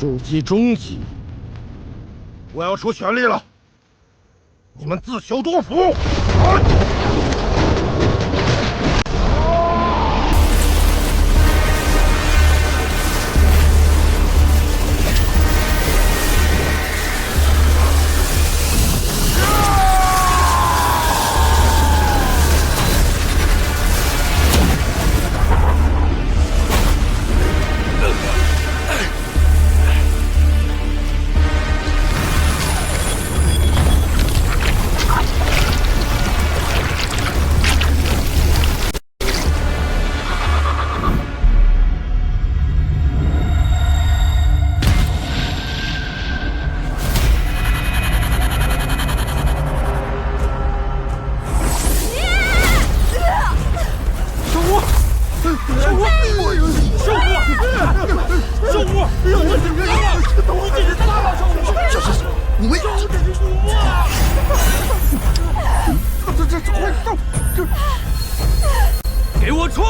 重击中级，我要出全力了，你们自求多福。给我冲！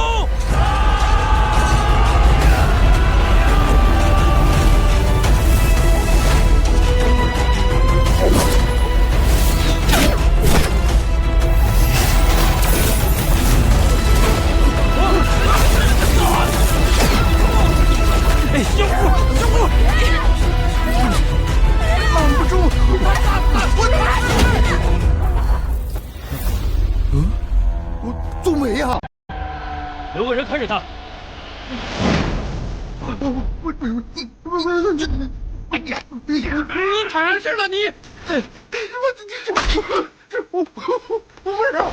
哎，小虎，小虎，拦不住！宗伟呀！留个人看着他。谈上了你！我不是啊！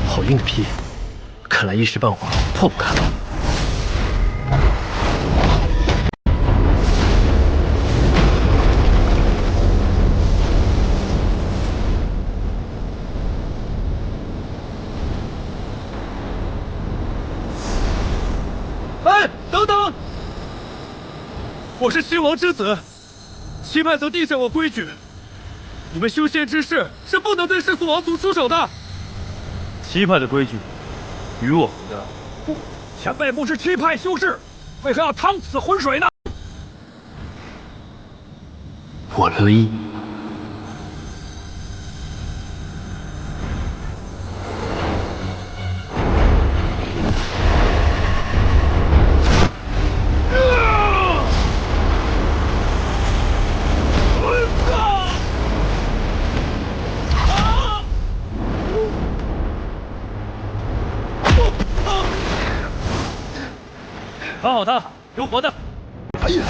好硬的皮，看来一时半会儿破不开了。哎，等等！我是亲王之子，期盼曾定下过规矩，你们修仙之事是不能对世俗王族出手的。期派的规矩与我何干？不，前辈不是期派修士，为何要趟此浑水呢？我乐意。绑好他，留活的。哎呀！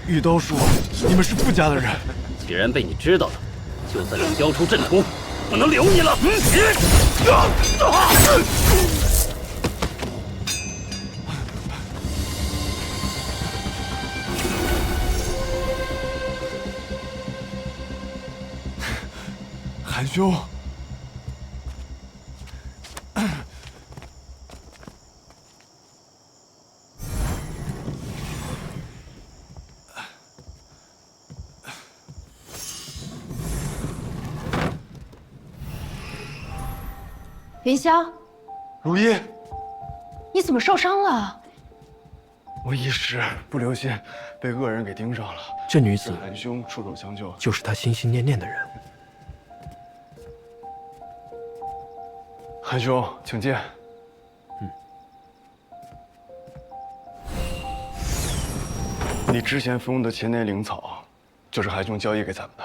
玉刀说：“你们是傅家的人。”既然被你知道了，就算是交出阵图，不能留你了。韩兄，云霄，如意，你怎么受伤了？我一时不留心，被恶人给盯上了。这女子韩兄出手相救，就是他心心念念的人。韩兄，请进。你之前服用的千年灵草，就是韩兄交易给咱们的。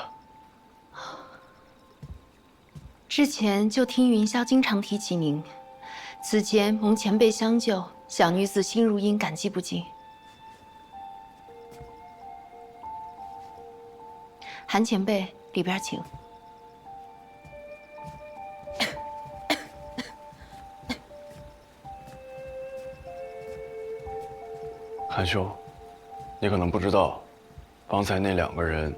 之前就听云霄经常提起您，此前蒙前辈相救，小女子心如茵，感激不尽。韩前辈，里边请。韩兄，你可能不知道，方才那2个人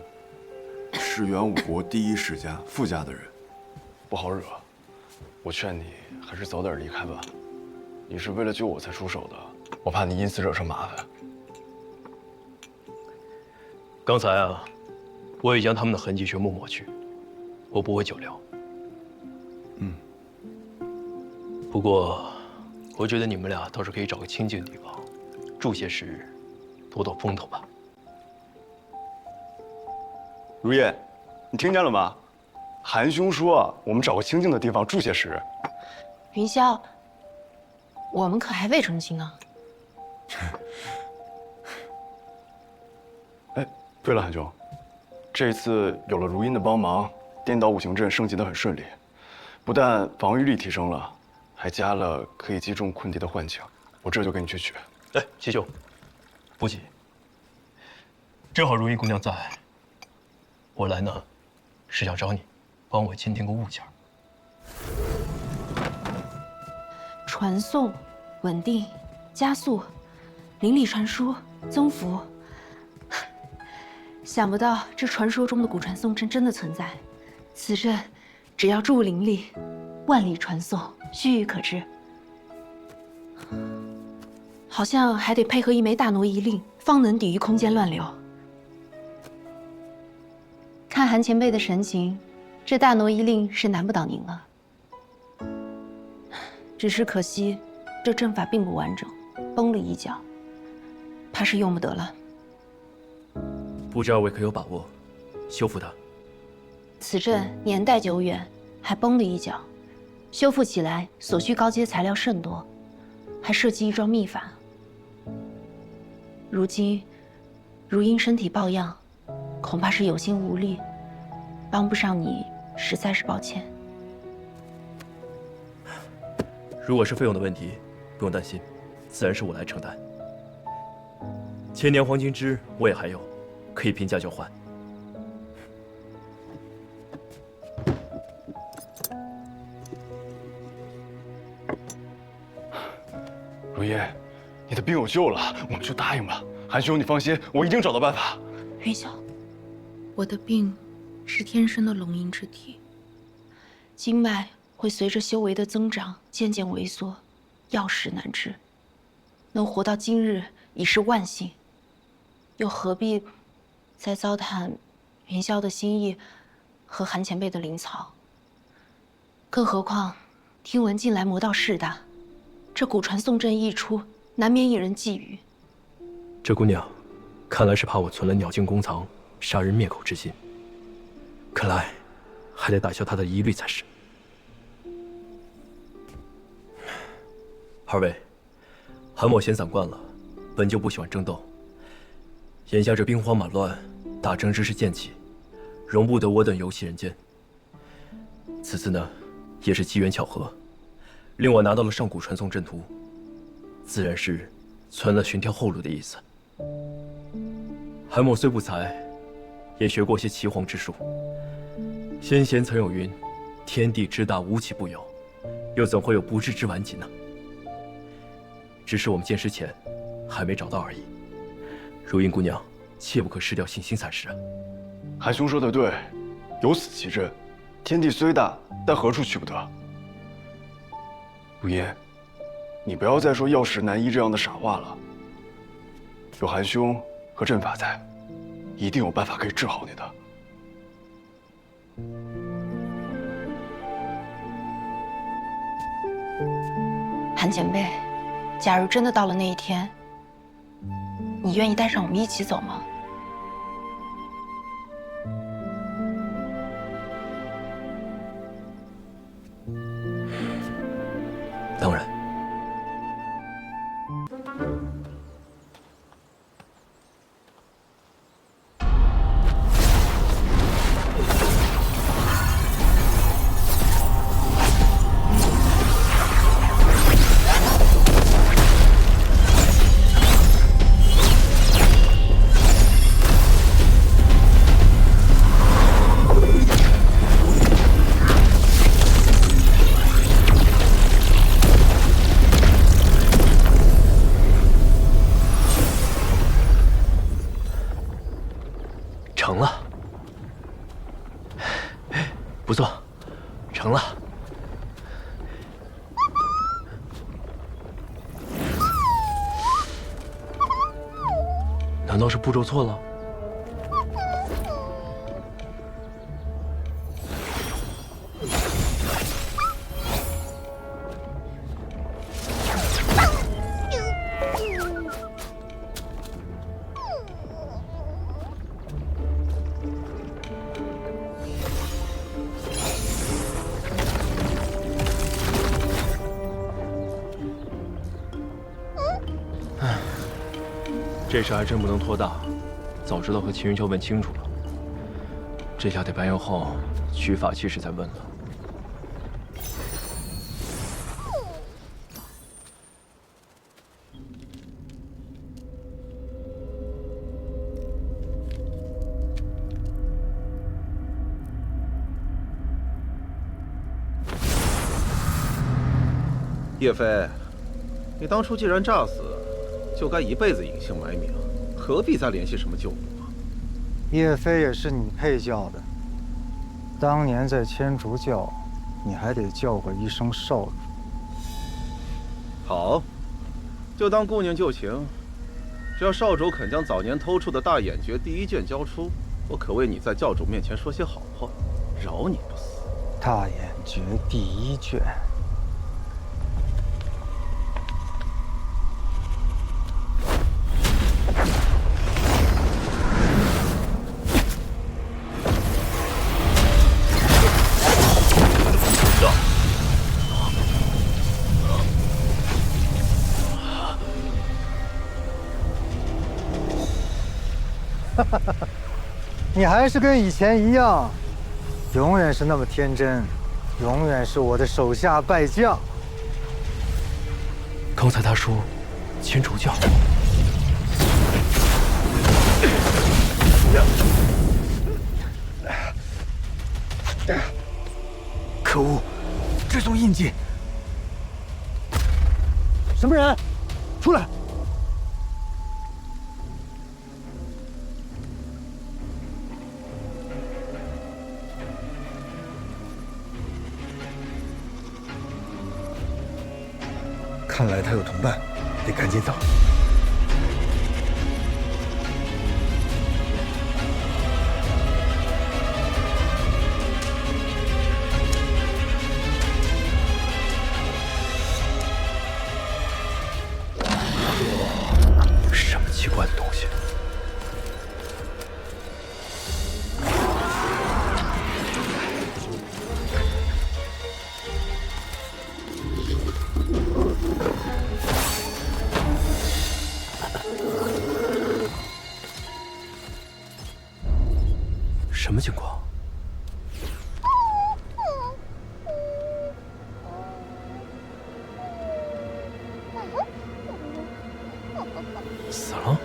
是元武国第一世家傅家的人，不好惹。我劝你还是早点离开吧。你是为了救我才出手的，我怕你因此惹上麻烦。刚才啊，我已将他们的痕迹全部抹去，我不会久留。不过，我觉得你们俩倒是可以找个清静的地方，住些时，躲躲风头吧。如意，你听见了吗？韩兄说，我们找个清静的地方住些时。云霄，我们可还未成亲呢。哎，对了，韩兄，这次有了如茵的帮忙，颠倒五行阵升级得很顺利，不但防御力提升了，还加了可以击中困敌的幻境。我这就给你去取。哎，七兄，不急，正好如茵姑娘在，我来呢，是想找你帮我鉴定个物件。传送、稳定、加速、灵力传输、增幅。想不到这传说中的古传送阵真的存在，此阵只要注入灵力，万里传送，须臾可至。好像还得配合一枚大挪移令，方能抵御空间乱流。看韩前辈的神情，这大挪移令是难不倒您了。只是可惜，这阵法并不完整，崩了一角，怕是用不得了。不知二位可有把握修复它？此阵年代久远，还崩了一角，修复起来所需高阶材料甚多，还涉及一桩秘法。如今如茵身体抱恙，恐怕是有心无力，帮不上你，实在是抱歉。如果是费用的问题，不用担心，自然是我来承担。千年黄金枝我也还有，可以平价交换。如茵，你的病有救了，我们就答应吧。韩兄，你放心，我一定找到办法。云霄，我的病是天生的龙吟之体，经脉会随着修为的增长渐渐萎缩，药石难治。能活到今日已是万幸，又何必再糟蹋云霄的心意和韩前辈的灵草？更何况，听闻近来魔道势大，这古传送阵一出，难免引人觊觎。这姑娘，看来是怕我存了鸟尽弓藏、杀人灭口之心。看来，还得打消她的疑虑才是。二位，韩某闲散惯了，本就不喜欢争斗。眼下这兵荒马乱，打争之势渐起，容不得我等游戏人间。此次呢，也是机缘巧合，令我拿到了上古传送阵图，自然是存了寻条后路的意思。韩某虽不才，也学过些岐黄之术。先贤曾有云：“天地之大，无奇不有，又怎会有不治之顽疾呢？”只是我们见识浅，还没找到而已。如茵姑娘，切不可失掉信心才是啊！韩兄说的对，有此奇阵，天地虽大，但何处去不得？如茵，你不要再说药石难医这样的傻话了。有韩兄和阵法在，一定有办法可以治好你的。韩前辈，假如真的到了那一天，你愿意带上我们一起走吗？当然。成了，不错，成了。难道是步骤错了？这事还真不能拖大，早知道和秦云霄问清楚了。这下得白云浩取法器时再问了。叶飞，你当初既然诈死，就该一辈子隐姓埋名，何必再联系什么救母啊？叶飞也是你配叫的，当年在千竹教，你还得叫过一声少主。好，就当顾念旧情。只要少主肯将早年偷出的大眼诀第一卷交出，我可为你在教主面前说些好话，饶你不死。大眼诀第一卷。你还是跟以前一样，永远是那么天真，永远是我的手下败将。刚才他说千竹教，可恶，这种印记！什么人？出来！看来他有同伴，得赶紧走。什么奇怪的东西？什么情况？死了？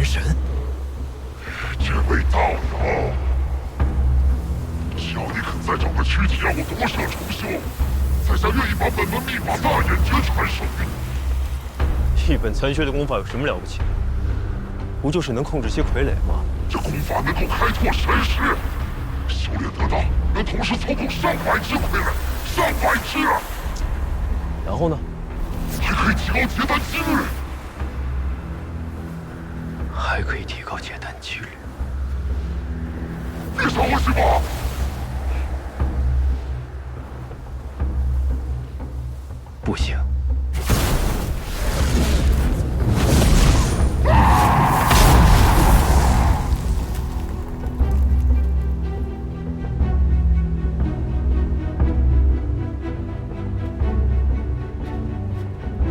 神，这位大佬，只要你肯再找个躯体让我夺舍重修，在下愿意把本门秘法大眼诀传授给你。一本残缺的功法有什么了不起？不就是能控制些傀儡吗？这功法能够开拓神识，修炼得当，能同时操控上百只傀儡，上百只。然后呢？还可以提高结丹几率。还可以提高结丹几率。别想回去吧。不行。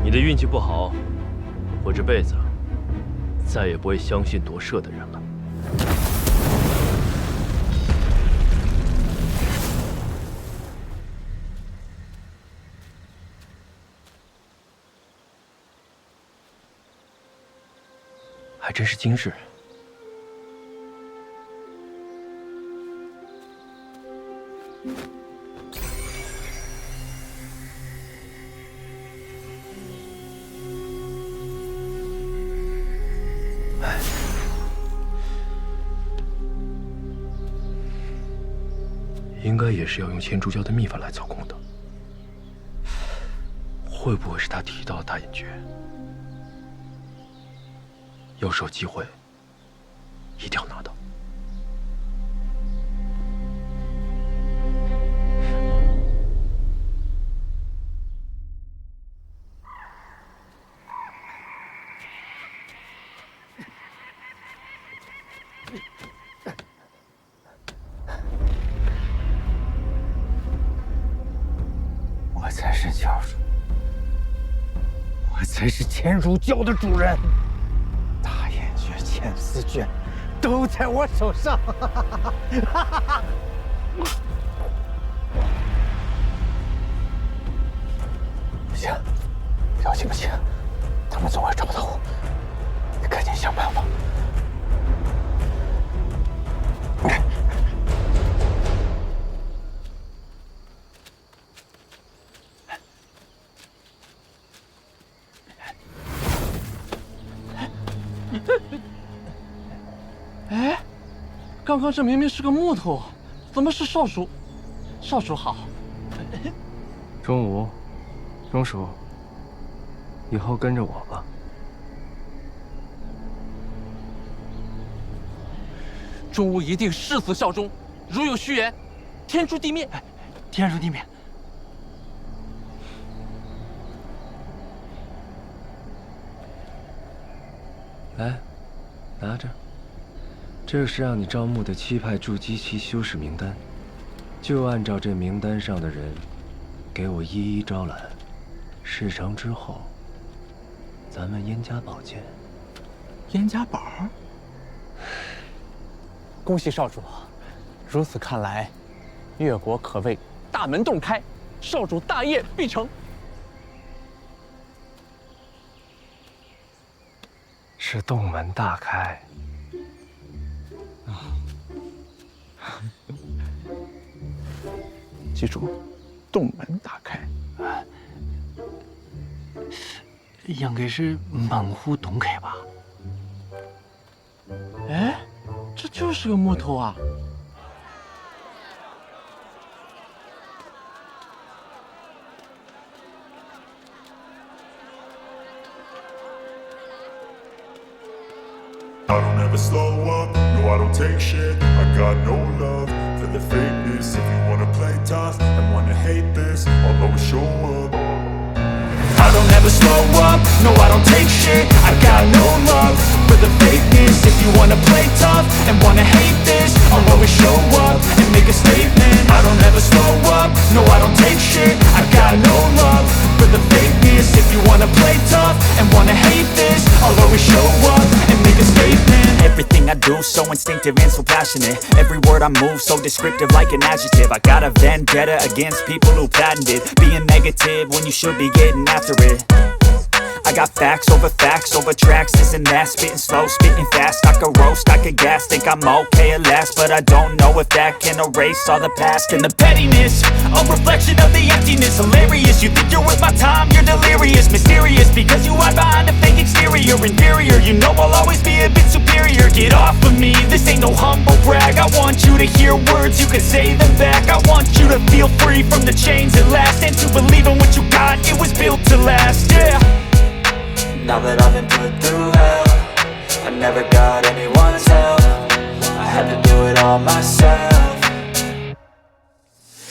你的运气不好，我这辈子再也不会相信夺舍的人了。还真是今日。应该也是要用千蛛教的秘法来操控的。会不会是他提到的大眼诀？要是有机会，一定要拿到。我才是教主，我才是千蛛教的主人。大眼诀、千丝卷，都在我手上。不行，表情不行，他们总会找到我，赶紧想办法。哎，刚刚这明明是个木头，怎么是少主？少主好。钟无，钟叔，以后跟着我吧。钟无一定誓死效忠，如有虚言，天诛地灭！天诛地灭！来，拿着。这是让你招募的7派筑基期修士名单，就按照这名单上的人，给我一一招揽。事成之后，咱们燕家宝剑。燕家宝？恭喜少主！如此看来，越国可谓大门洞开，少主大业必成。是洞门大开。记住，洞门大开。应该是门户洞开吧？哎，这就是个木头啊！I don't ever slow up, no I don't take shit. I got no love for the fakeness. If you wanna play tough and wanna hate this, I'll always show up. I don't ever slow up, no I don't take shit. I got no love for the fakeness. If you wanna play tough and wanna hate this, I'll always show up and make a statement. I don't ever slow up, no I don't take shit. I got no love for the fakeness. If you wanna play tough and wanna hate this, I'll always show up and make a statement. Everything I do so instinctive and so passionate. Every word I move so descriptive like an adjective. I got a vendetta against people who patented being negative when you should be getting after it. I got facts over tracks, isn't that? Spitting slow, spitting fast, I could roast, I could gas. Think I'm okay at last, but I don't know if that can erase all the past. And the pettiness, a reflection of the emptiness. Hilarious, you think you're worth my time, you're delirious. Mysterious, because you hide behind a fake exterior. Inferior, you know I'll always be a bit superior. Get off of me, this ain't no humble brag. I want you to hear words, you can say them back. I want you to feel free from the chains at last, and to believe in what you got, it was built to last, yeah. Now that I've been put through hell, I never got anyone's help. I had to do it all myself.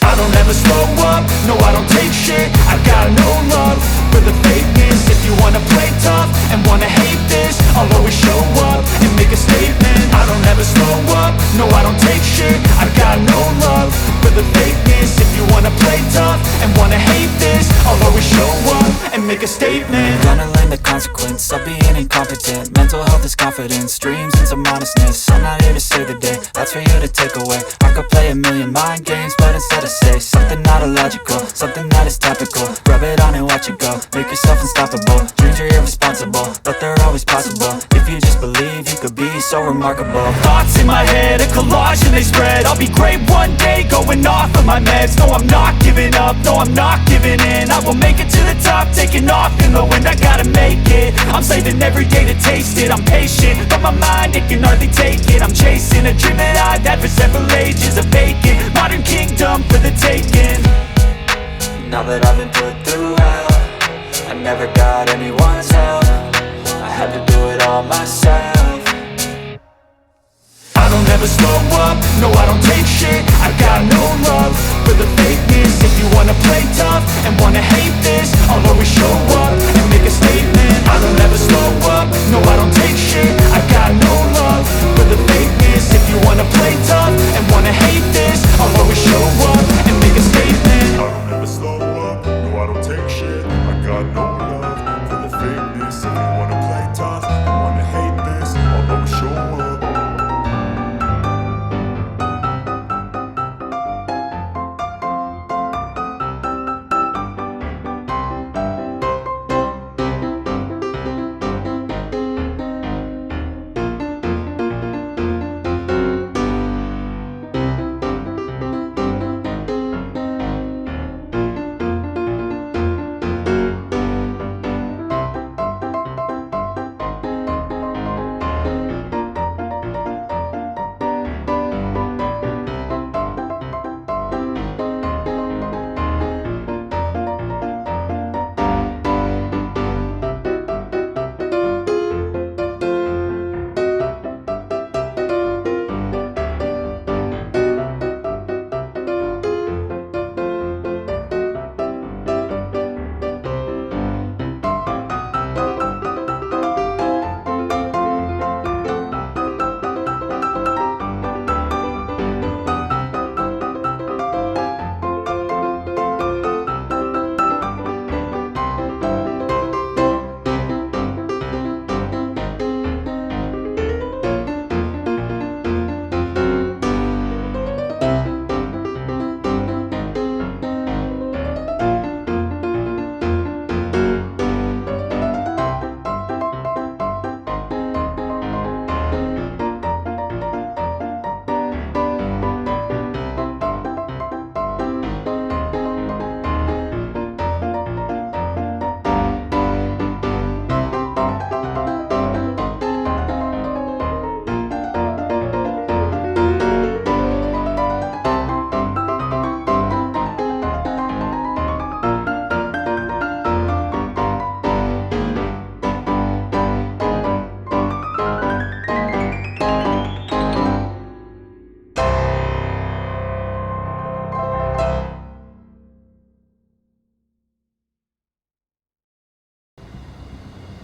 I don't ever slow up, no I don't take shit. I got no love for the fakeness. If you wanna play tough and wanna hate this, I'll always show up and make a statement. I don't ever slow up, no I don't take shit. I got no love for the fakeness. If you wanna play tough and wanna hate this, I'll always show up and make a statement. Gonna learn the consequence of being incompetent. Mental health is confidence, dreams and some honestness. I'm not here to save the day, that's for you to take away. I could play a million mind games, but instead I say something not illogical, something that is topical. Rub it on and watch it go, make yourself unstoppable. Dreams are irresponsible, but they're always possible. If you just believe, you could be so remarkable. Thoughts in my head, a collage and they spread. I'll be great one day, going off of my meds. No, I'm not giving up, no, I'm not giving in. I will make it to the top, taking off in the wind. I gotta make it, I'm saving every day to taste it. I'm patient, but my mind, it can hardly take it. I'm chasing a dream that I've had for several ages. A vacant, modern kingdom for the taking. Now that I've been put through hell, I never got anyone's help. I had to do it all myself. I don't ever slow up, no I don't take shit. I got no love for the fakeness. If you wanna play tough and wanna hate this, I'll always show up and make a statement. I don't ever slow up, no I don't take shit. I got no love for the fakeness. If you wanna play tough and wanna hate this, I'll always show up and make a statement. I don't ever slow up, no I don't take shit. I got no love for the fakeness. If you wanna play tough and wanna hate this, I'll always show up.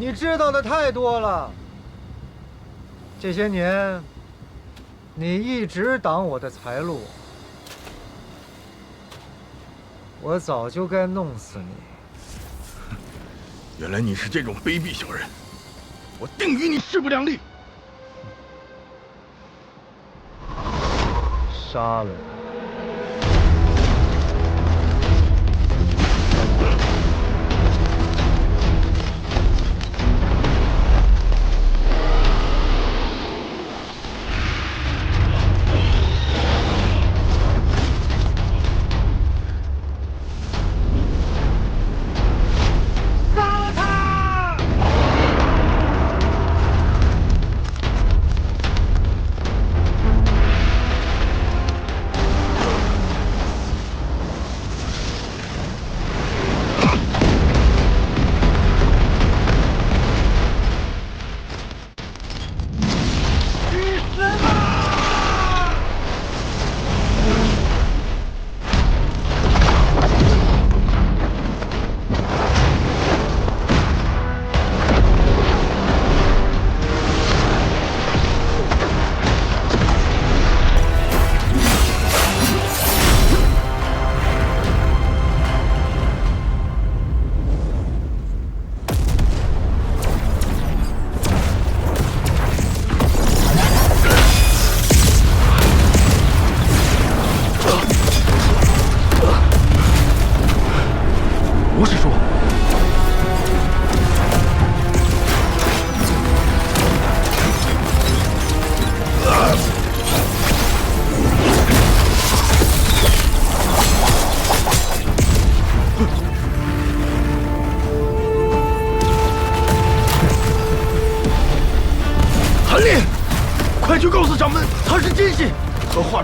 你知道的太多了。这些年，你一直挡我的财路，我早就该弄死你。原来你是这种卑鄙小人，我定与你势不两立。杀了他！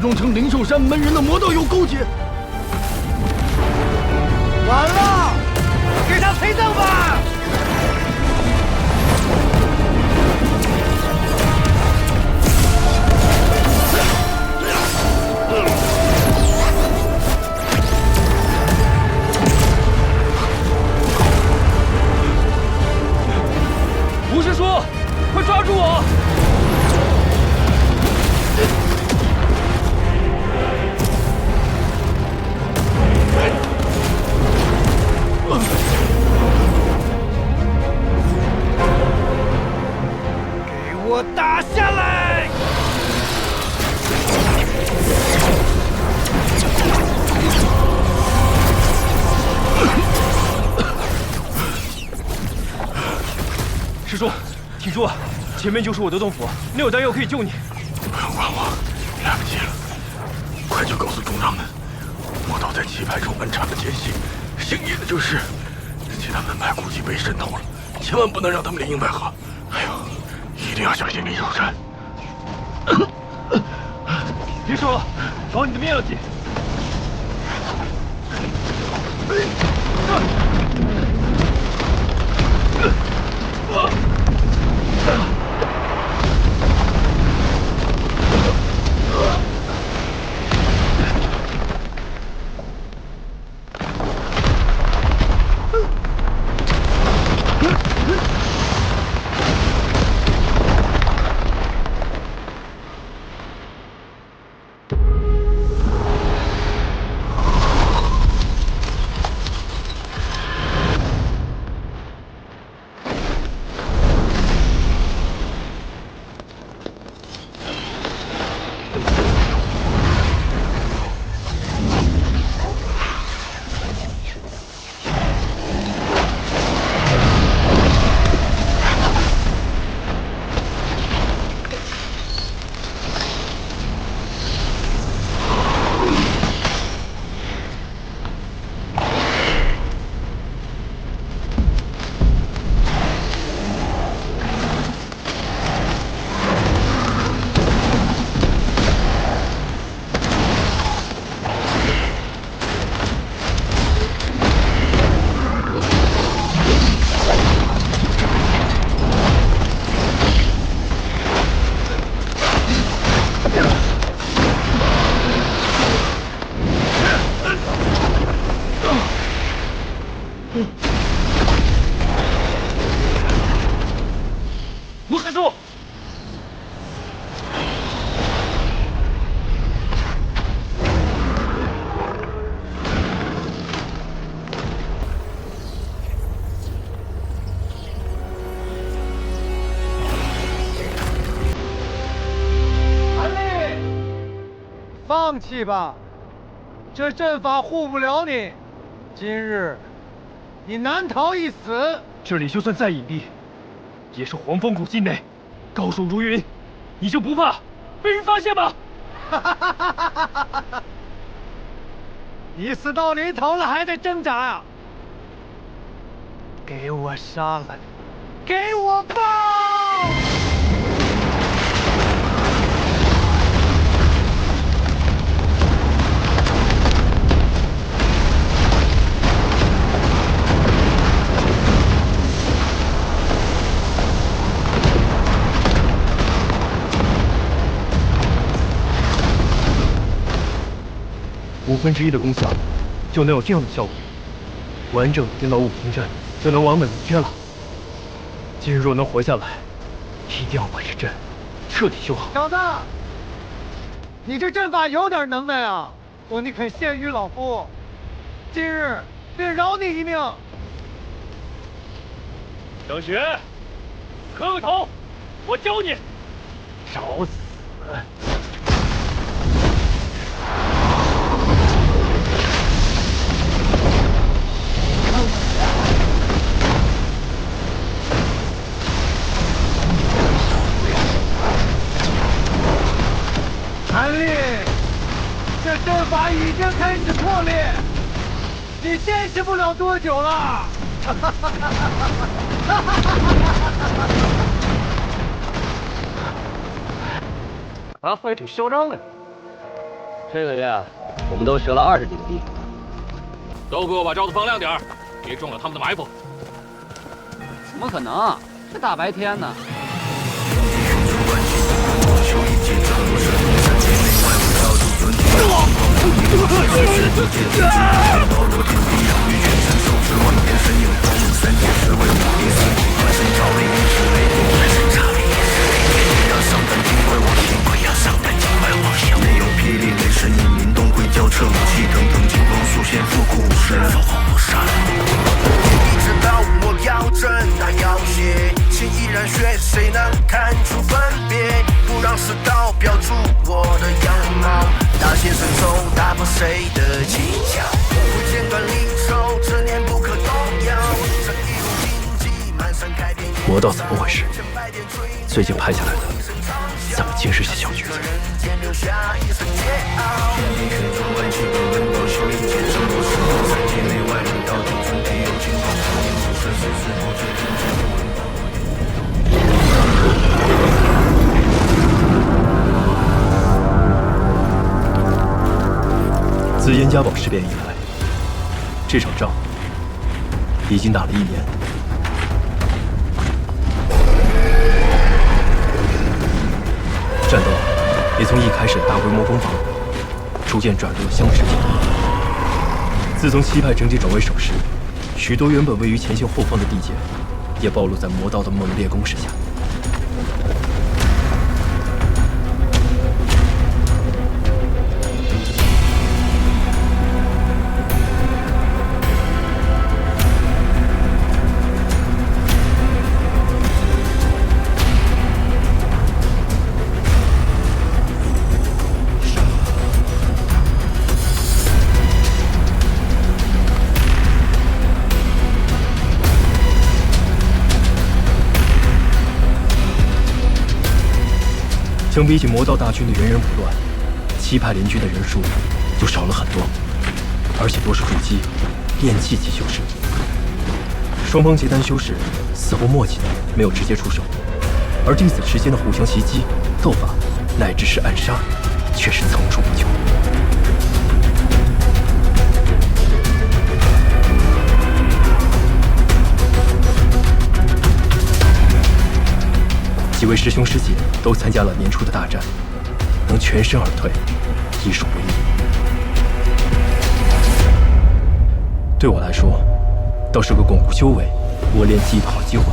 装成灵寿山门人的魔道有勾结。完了，给他陪葬吧！吴师叔，快抓住我！给我打下来！师叔，挺住啊！前面就是我的洞府，没有丹药可以救你。不用管我，来不及了！快去告诉众长们，魔道在棋牌中安插了奸细，姓叶的就是。其他门派估计被渗透了，千万不能让他们连营外合。还有，一定要小心灵寿山。别说了，保你的命要紧。吴师叔，韩立，放弃吧，这阵法护不了你。今日，你难逃一死。这里就算再隐蔽，也是黄风谷境内，高手如云，你就不怕被人发现吗？你死到临头了还在挣扎呀？给我杀了，给我爆！1/5的功效，就能有这样的效果。完整的颠倒5行阵，就能完美无缺了。今日若能活下来，一定要把这阵彻底修好。小子，你这阵法有点能耐啊！若你肯献于老夫，今日便饶你一命。小雪，磕个头，我教你。找死！韩立，这阵法已经开始破裂，你坚持不了多久了。阿飞挺嚣张的。这个月我们都折了20里的地，都给我把罩子放亮点儿，别中了他们的埋伏。怎么可能？这大白天的。 没有霹雳雷声音，鸣动会交彻，武器腾腾，金光速现，复古时。你知道我要真，那要写，请依然学，谁能看出分别？不让世道标注我的样貌，大显身手，打破谁的技巧，不间断离愁，执念不可动摇。这一路荆棘，满山开遍。魔道怎么回事？最近拍下来的，怎么尽是些小橘子？ 自燕家堡事变以来，这场仗已经打了1年。战斗也从一开始的大规模攻防，逐渐转入了相持阶段。自从西派整体转为守势，许多原本位于前线后方的地界，也暴露在魔道的猛烈攻势下。 相比起魔道大军的源源不断，西派联军的人数就少了很多，而且多是筑基、炼器级修士。双方结单修士似乎默契的没有直接出手，而彼此之间的互相袭击、斗法，乃至是暗杀，却是层出不穷。几位师兄师姐都参加了年初的大战，能全身而退，已属不易。对我来说，倒是个巩固修为、磨练技艺的好机会，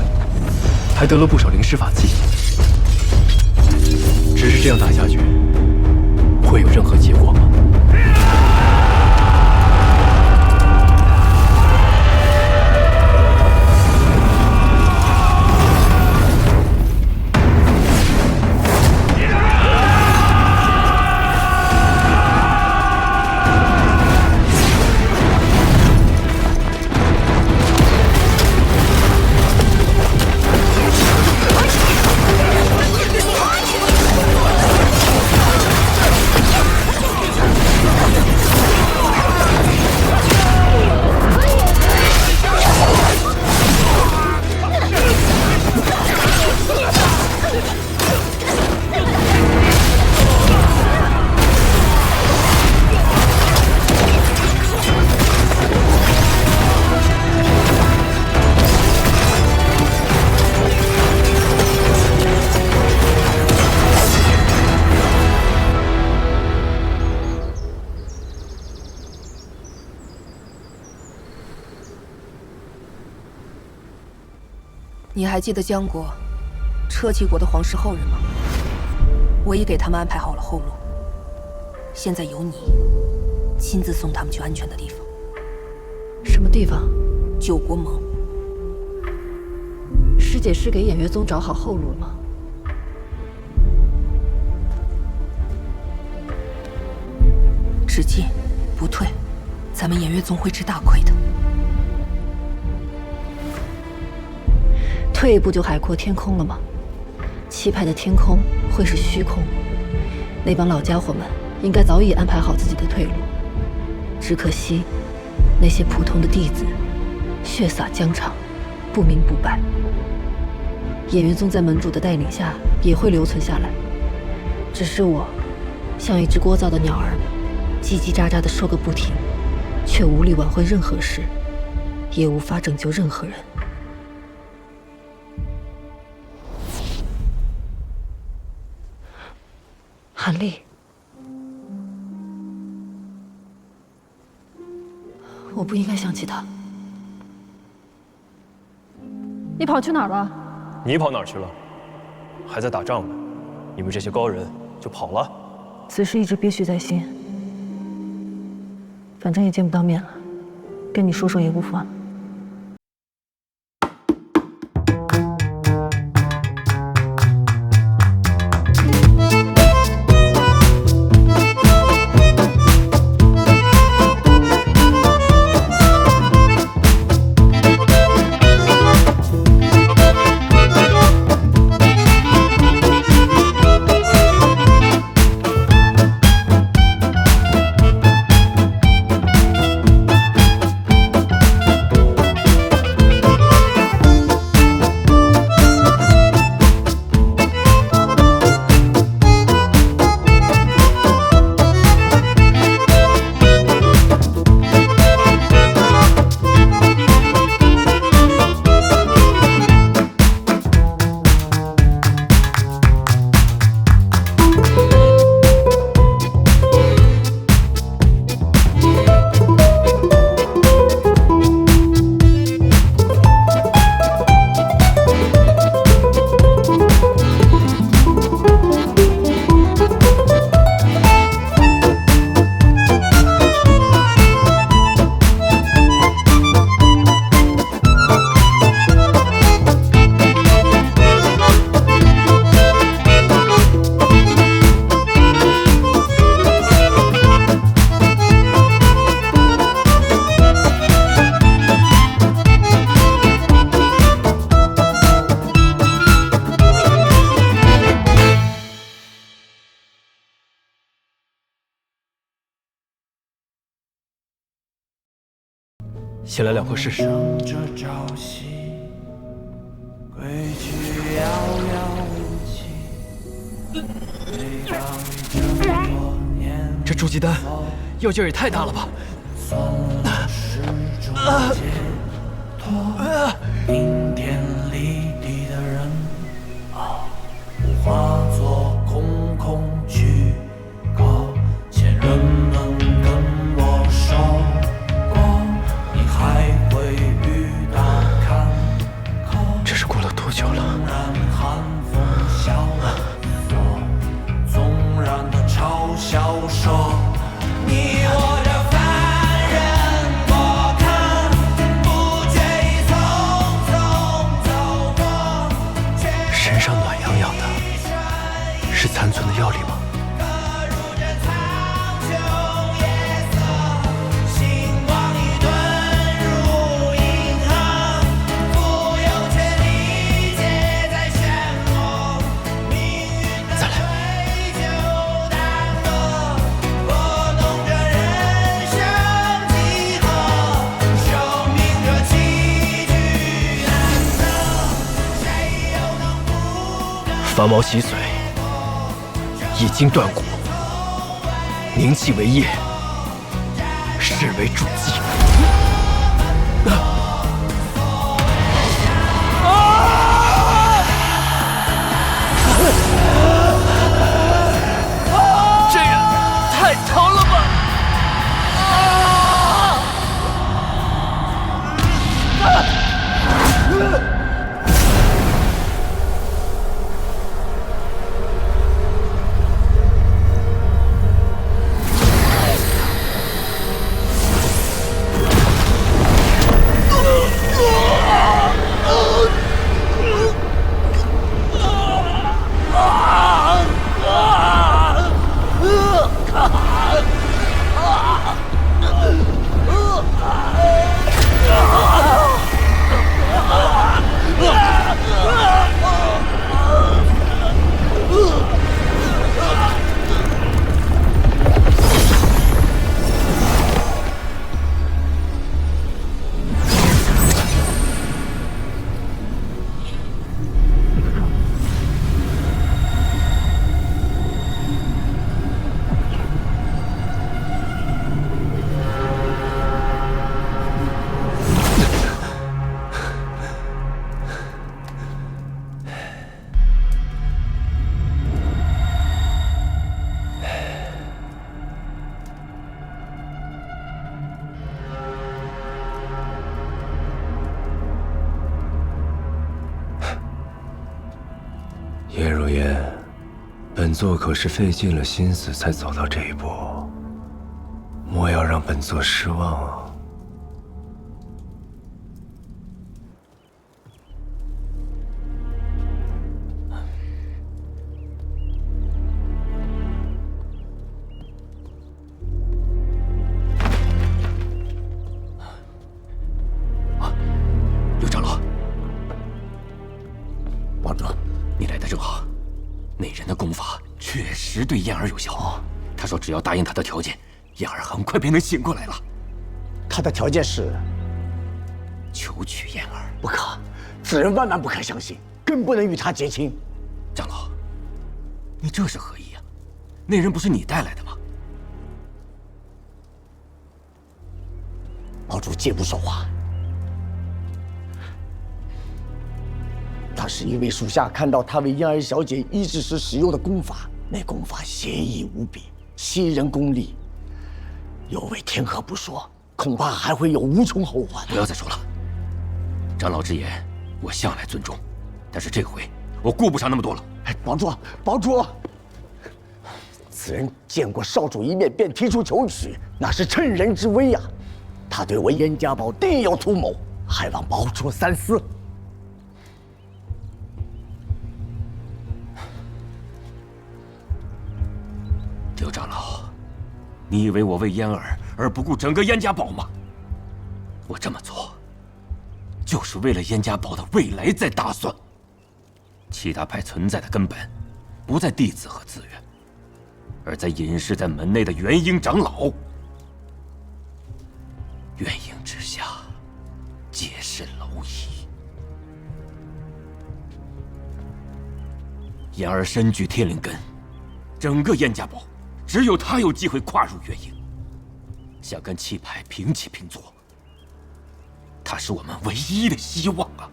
还得了不少灵师法器。只是这样打下去，会有任何结果吗？ 你还记得江国、车骑国的皇室后人吗？我已给他们安排好了后路。现在由你亲自送他们去安全的地方。什么地方？九国盟。师姐是给偃月宗找好后路了吗？只进不退，咱们偃月宗会吃大亏的。 退一步就海阔天空了吗？七派的天空会是虚空，那帮老家伙们应该早已安排好自己的退路，只可惜那些普通的弟子血洒疆场，不明不白。偃月宗在门主的带领下也会留存下来，只是我像一只聒噪的鸟儿，叽叽喳喳的说个不停，却无力挽回任何事，也无法拯救任何人。韩立，我不应该想起他。你跑去哪儿了？你跑哪儿去了？还在打仗呢，你们这些高人就跑了？此事一直憋屈在心，反正也见不到面了，跟你说说也无妨。先来2颗试试。这筑基丹药劲儿也太大了吧！顶天立地的人我化作空空去口，前人们跟我说过，你还会遇到坎坷。这是过了多久了？寒风萧索，纵然的嘲笑说，你我这凡人过客，不觉已匆匆走过。身上暖洋洋的，是残存的药力吗？伐毛洗髓，一经断骨，凝气为液，视为主祭。这也太疼了吧！叶如烟，本座可是费尽了心思才走到这一步，莫要让本座失望啊！刘长老，王主，你来的正好。那人的功法确实对燕儿有效。他说只要答应他的条件，燕儿很快便能醒过来了。他的条件是求娶燕儿。不可，此人万万不可相信，更不能与他结亲。长老，你这是何意啊？那人不是你带来的吗？堡主借不说话。当时一位属下看到他为燕儿小姐医治时使用的功法，那功法邪异无比，吸人功力，有违天和不说，恐怕还会有无穷后患。不要再说了，长老之言我向来尊重，但是这回我顾不上那么多了。堡主，堡主，此人见过少主一面便提出求娶，那是趁人之危啊！他对我燕家堡定有图谋，还望堡主三思。刘长老，你以为我为燕儿而不顾整个燕家堡吗？我这么做，就是为了燕家堡的未来在打算。七大派存在的根本，不在弟子和资源，而在隐士在门内的元婴长老。元婴之下，皆是蝼蚁。燕儿身具天灵根，整个燕家堡只有他有机会跨入元婴，想跟七派平起平坐。他是我们唯一的希望啊！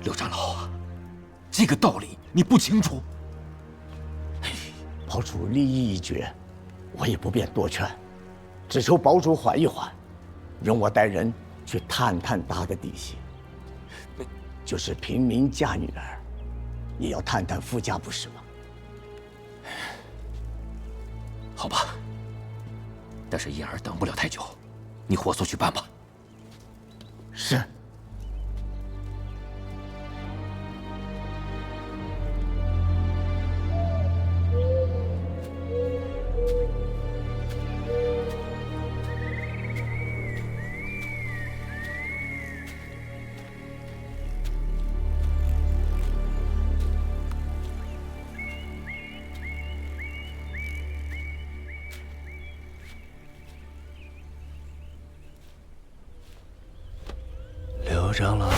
刘长老，这个道理你不清楚？堡主立意已决，我也不便多劝，只求堡主缓一缓，容我带人去探探他的底细。就是平民嫁女儿，也要探探夫家，不是吗？好吧，但是燕儿等不了太久，你火速去办吧。是。刘长老。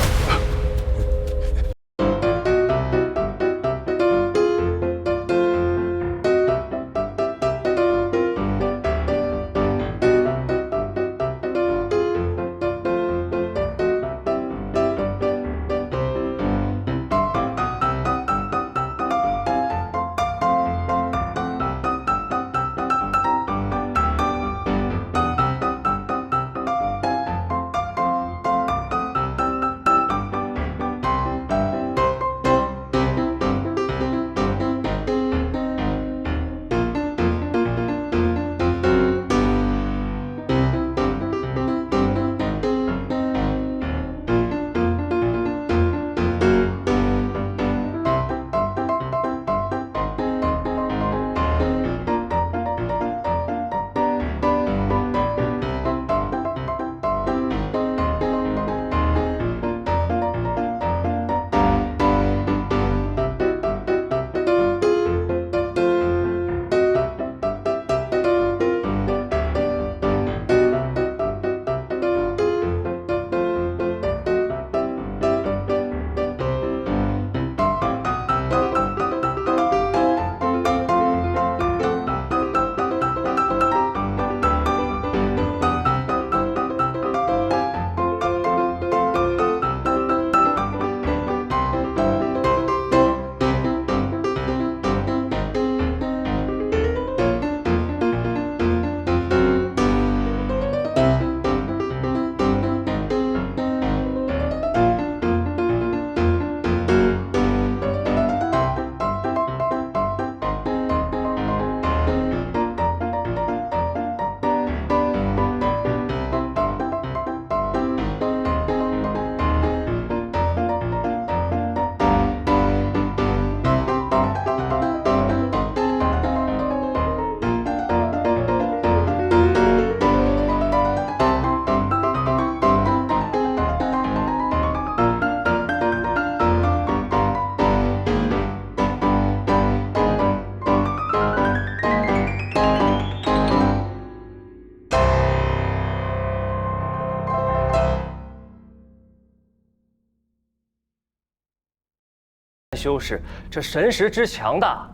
修士，这神识之强大，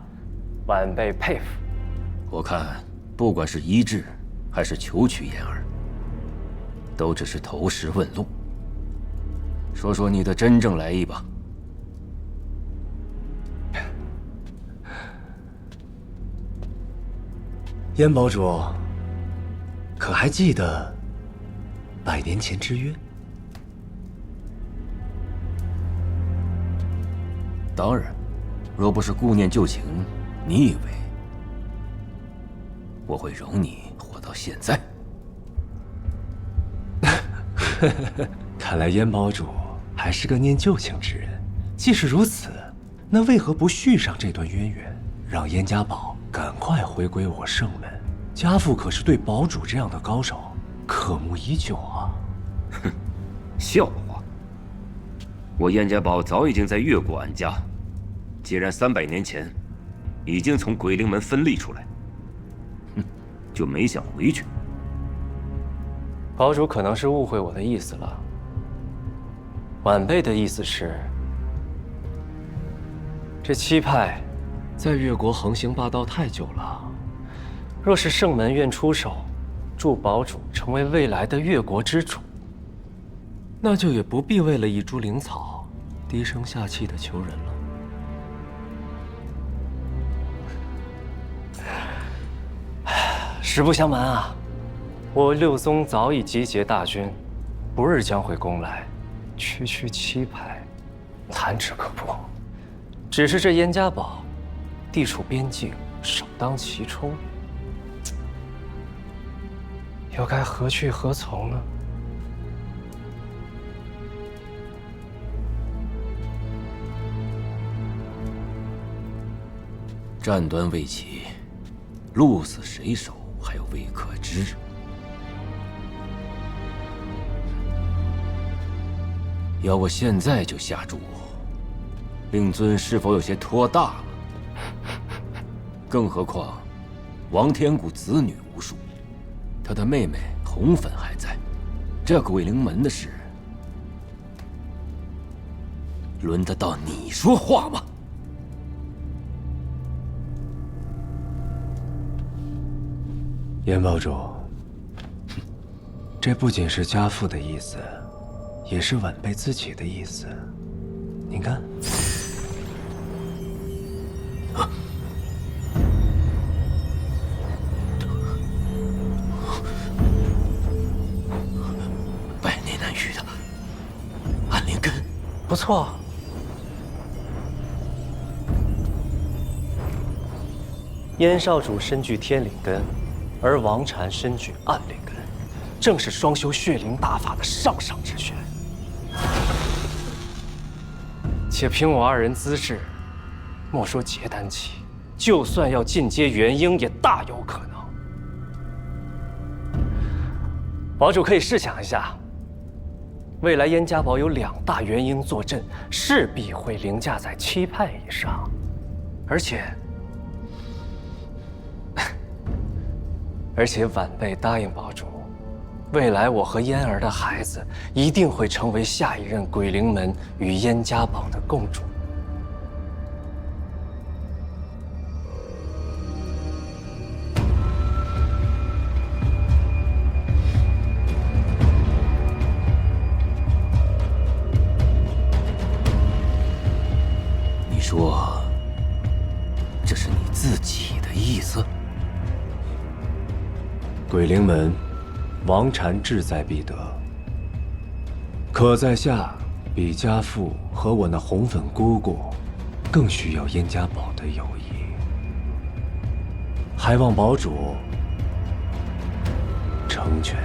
晚辈佩服。我看，不管是医治，还是求取嫣儿，都只是投石问路。说说你的真正来意吧。燕堡主，可还记得100年前之约？当然，若不是顾念旧情，你以为我会容你活到现在？看来燕堡主还是个念旧情之人。既是如此，那为何不续上这段渊源，让燕家堡赶快回归我圣门？家父可是对堡主这样的高手渴慕已久啊！哼，笑话！我燕家堡早已经在越国安家，既然300年前已经从鬼灵门分立出来，就没想回去。堡主可能是误会我的意思了。晚辈的意思是，这七派在越国横行霸道太久了。若是圣门愿出手，助堡主成为未来的越国之主，那就也不必为了一株灵草低声下气的求人了。实不相瞒啊，我六宗早已集结大军，不日将回宫来，区区七派，弹指可破。只是这燕家堡地处边境，首当其冲，又该何去何从呢？战端未起，鹿死谁手还有未可知。要我现在就下注，令尊是否有些拖大了？更何况，王天谷子女无数，他的妹妹红粉还在，这鬼灵门的事，轮得到你说话吗？燕堡主，这不仅是家父的意思，也是晚辈自己的意思。您看，百年难遇的安灵根，不错。燕少主身具天灵根，而王禅身具暗灵根，正是双修血灵大法的上上之选。且凭我二人资质，莫说结丹期，就算要进阶元婴，也大有可能。堡主可以试想一下，未来燕家堡有2大元婴坐镇，势必会凌驾在7派以上，而且晚辈答应堡主，未来我和嫣儿的孩子一定会成为下一任鬼灵门与燕家堡的共主。你说，这是你自己的意思？鬼灵门，王禅志在必得。可在下比家父和我那红粉姑姑，更需要燕家堡的友谊。还望堡主成全。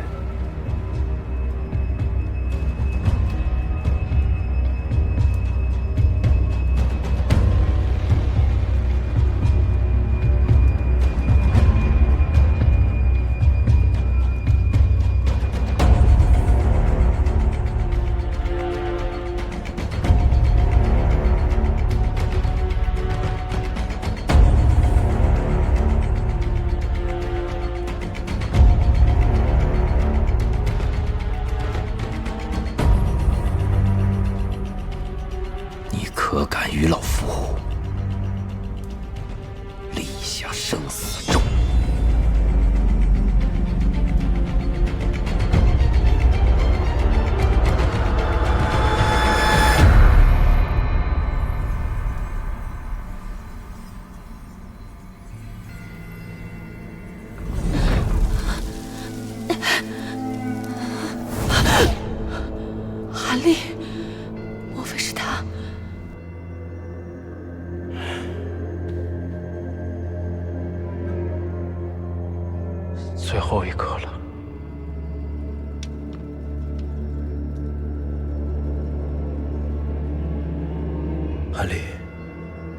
安利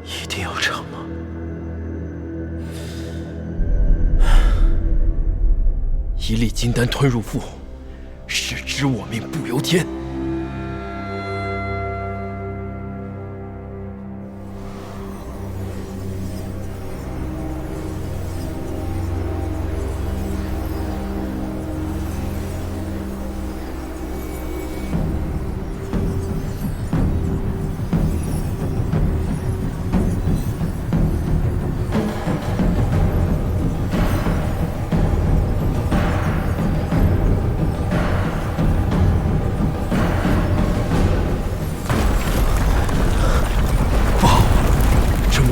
一定要成吗？一粒金丹吞入腹，是知我命不由天。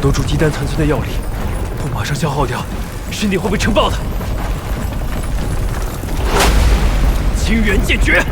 多株鸡丹残存的药力，不马上消耗掉，身体会被撑爆的。清源剑诀。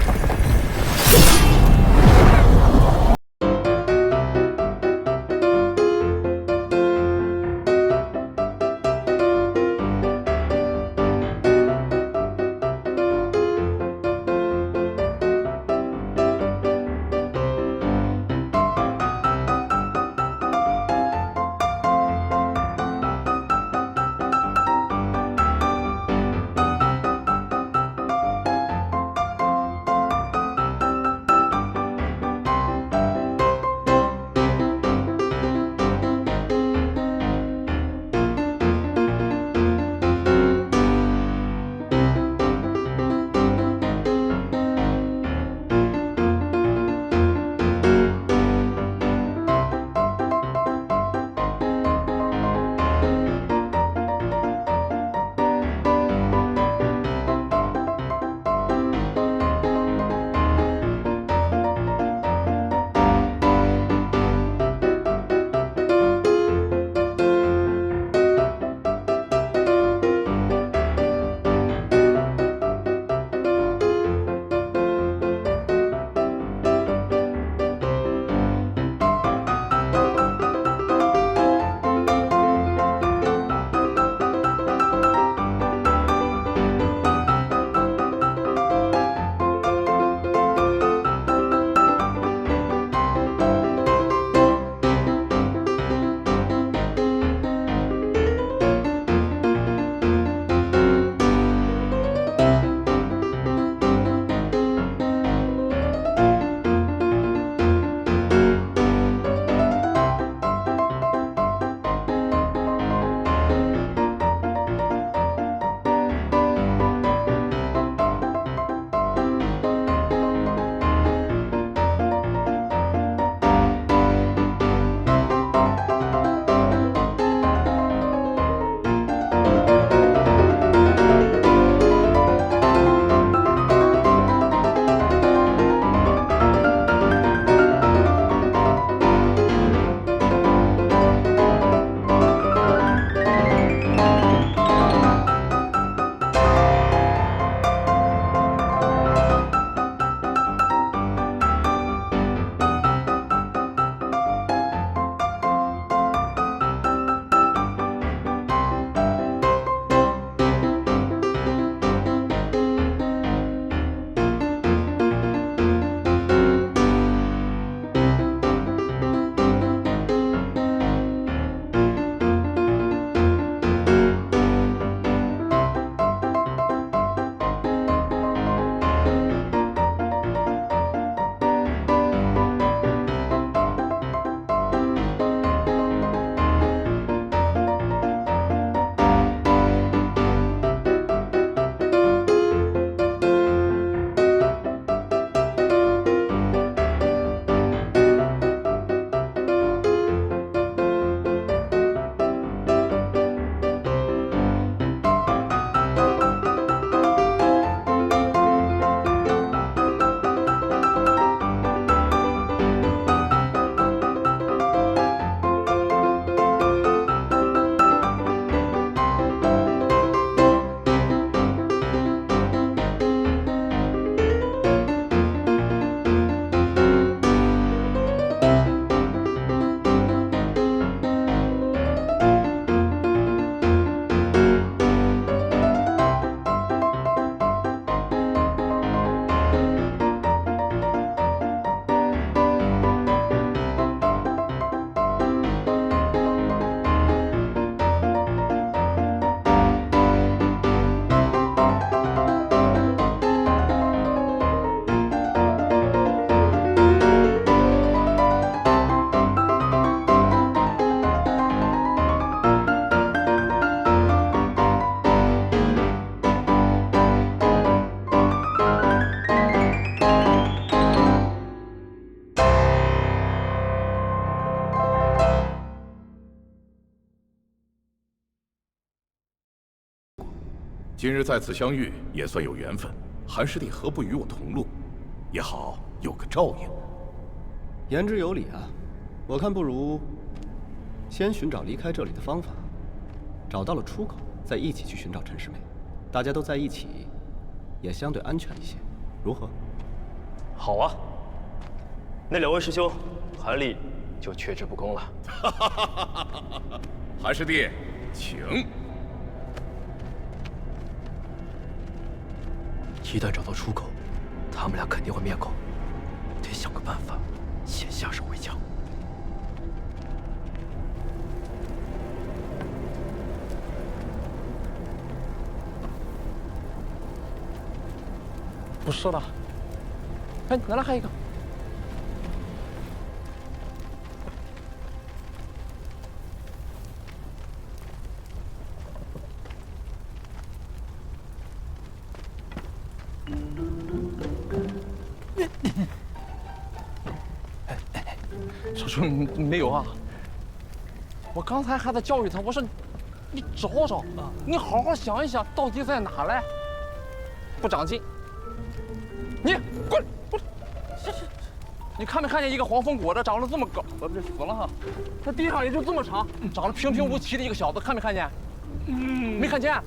今日在此相遇，也算有缘分。韩师弟何不与我同路，也好有个照应。言之有理啊，我看不如先寻找离开这里的方法，找到了出口，再一起去寻找陈师妹。大家都在一起，也相对安全一些，如何？好啊，那两位师兄，韩立就却之不恭了。韩师弟，请。一旦找到出口，他们俩肯定会灭口，得想个办法，先下手为强。不是的，哎，那还有一个。少说没有啊，我刚才还在教育他，我说你找找，你好好想一想，到底在哪来？不长进。你滚！你看没看见一个黄蜂果子长得这么高？我这死了哈！它地上也就这么长，长得平平无奇的一个小子，看没看见？没看见？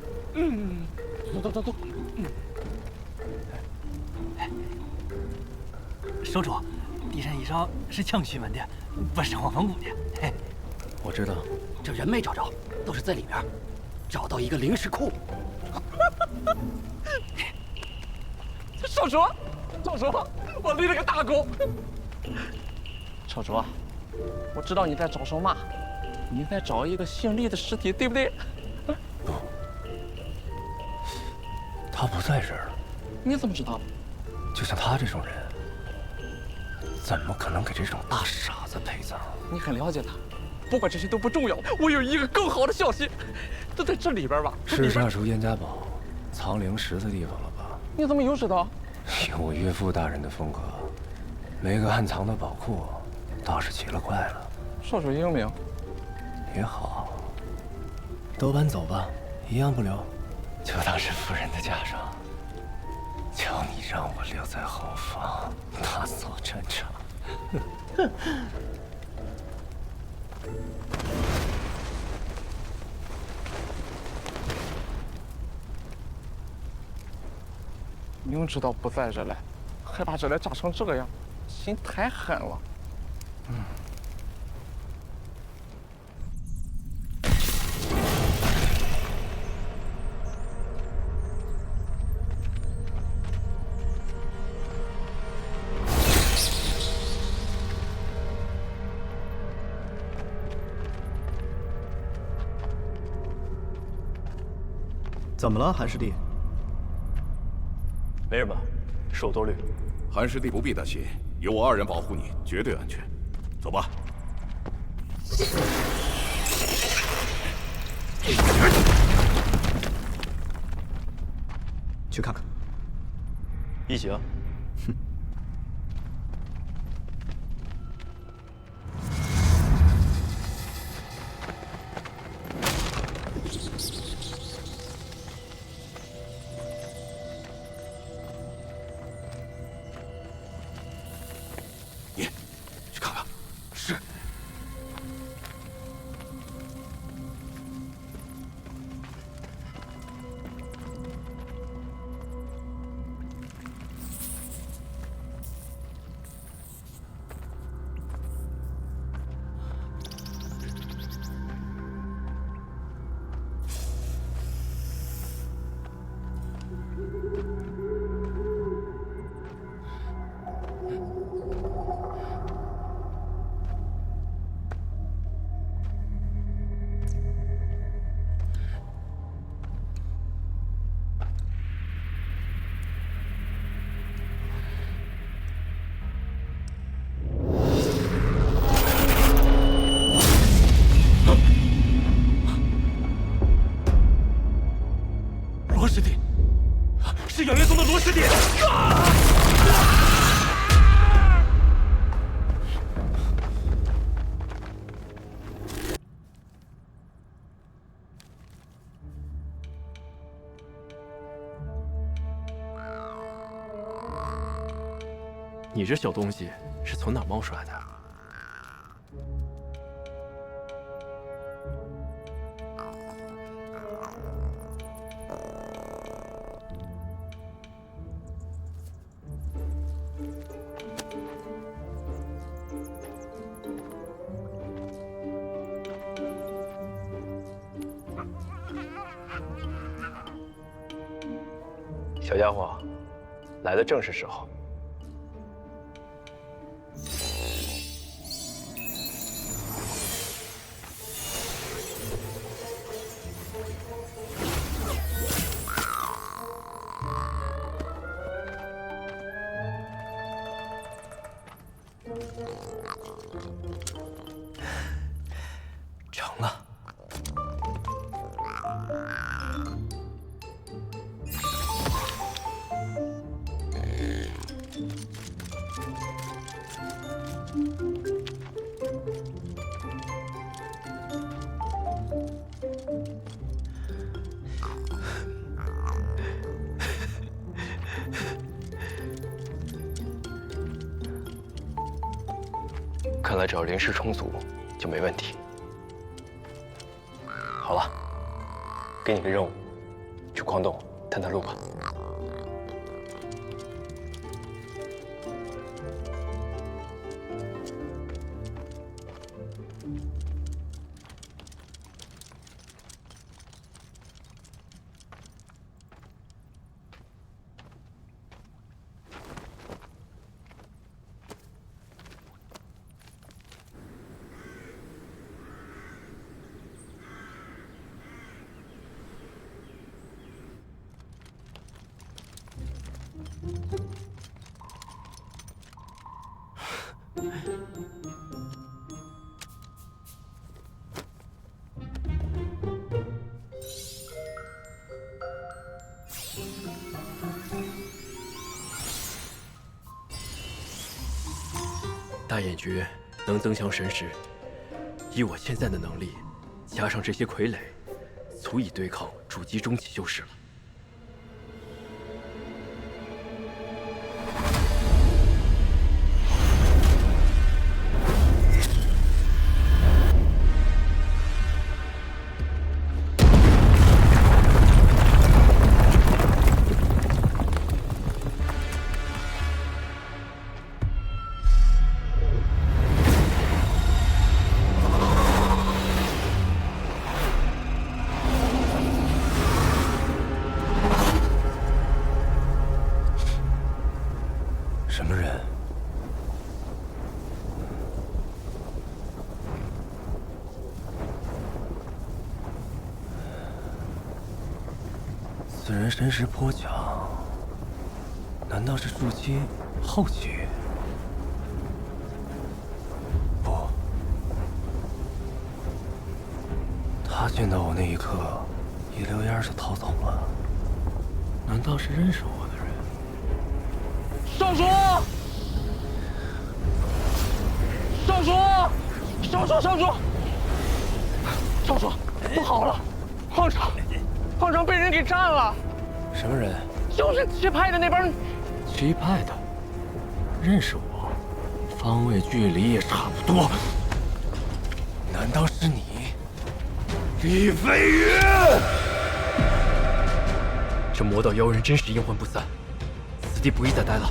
走。手主，地上一烧是枪须门的，不是黄蜂谷的。嘿，我知道，这人没找着，都是在里边找到一个灵石库。少主，我立了个大功。少主，我知道你在找什么，你在找一个姓厉的尸体，对不对？不，他不在这儿。你怎么知道？就像他这种人，怎么可能给这种大傻子陪葬？你很了解他，不过这些都不重要。我有一个更好的消息，都在这里边吧？是杀出燕家堡藏灵石的地方了吧？你怎么又知道？以我岳父大人的风格，没个暗藏的宝库，倒是奇了怪了。少主英明。也好，都搬走吧，一样不留，就当是夫人的嫁妆。求你让我留在后方，打扫战场。明知道不在这来，还把这来炸成这个样，心太狠了。怎么了，韩师弟？没什么，是我多虑。韩师弟不必担心，有我二人保护你，绝对安全。走吧。去看看。一起啊。是养元宗的罗师弟。你这小东西是从哪冒出来的？小家伙，来的正是时候。成了。看来只要灵石充足，就没问题。好了，给你个任务，去矿洞探探路吧。大眼诀能增强神识，以我现在的能力，加上这些傀儡，足以对抗主机中期就是了。什么人？此人神识颇强，难道是筑基后期？不，他见到我那一刻，一溜烟就逃走了。难道是认识我的人？少主！少主！少主！少主！少主，不好了！矿场被人给占了！什么人？就是七派的那帮人。七派的，认识我，方位距离也差不多。难道是你，李飞宇？这魔道妖人真是阴魂不散，此地不宜再待了。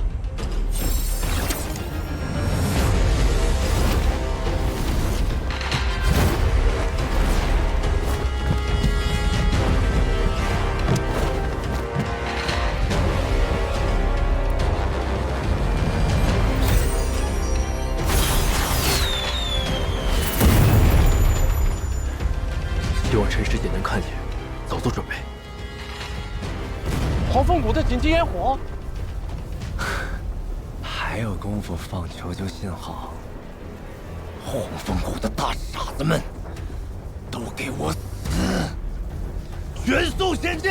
希望陈师姐能看见，早做准备。黄风谷的紧急烟火，还有功夫放求救信号？黄风谷的大傻子们，都给我死！全速前进！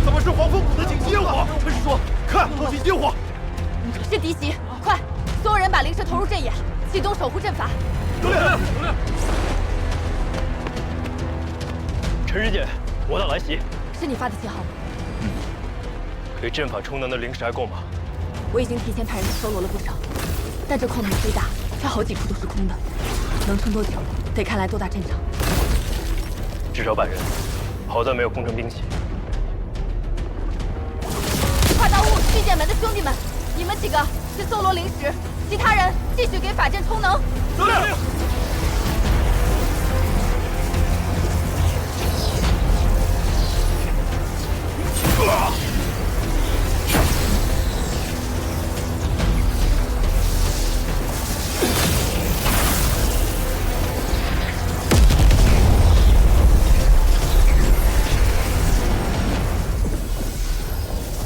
他们是黄风谷的紧急烟火！陈师说，看，紧急烟火！是敌袭，快！所有人把灵蛇投入阵眼，启动守护阵法。有令！陈师姐，魔道来袭！是你发的信号吗？给阵法充能的灵石还够吗？我已经提前派人去搜罗了不少，但这矿洞虽大，却好几处都是空的，能撑多久，得看来多大阵仗。至少100人，好在没有工程兵器。快到雾巨剑门的兄弟们，你们几个去搜罗灵石，其他人继续给法阵充能。得令。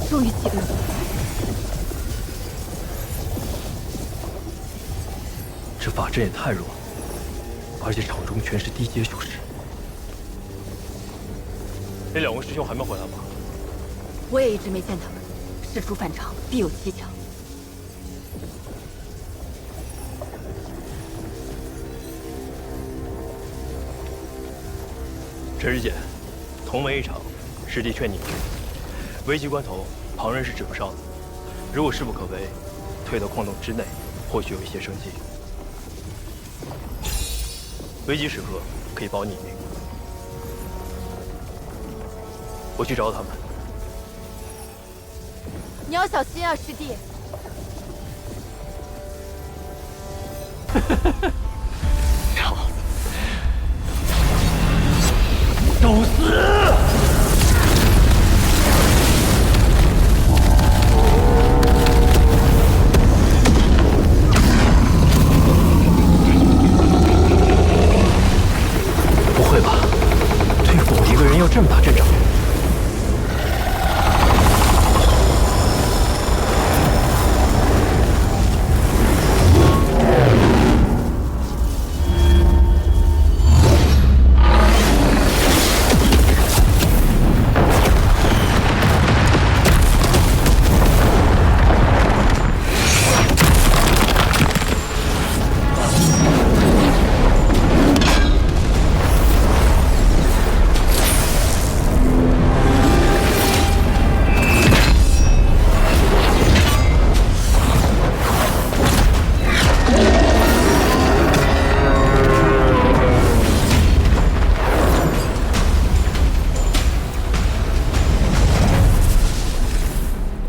终于几个人了。这法阵也太弱了，而且场中全是低阶修士。那2位师兄还没回来吗？我也一直没见他们。事出反常，必有蹊跷。陈师姐，同门一场，师弟劝你一句，危急关头，旁人是指不上的。如果势不可为，退到矿洞之内，或许有一些生机。危急时刻可以保你一命。我去找他们。你要小心啊，师弟。操！找死！不会吧？对付我一个人要这么大阵仗？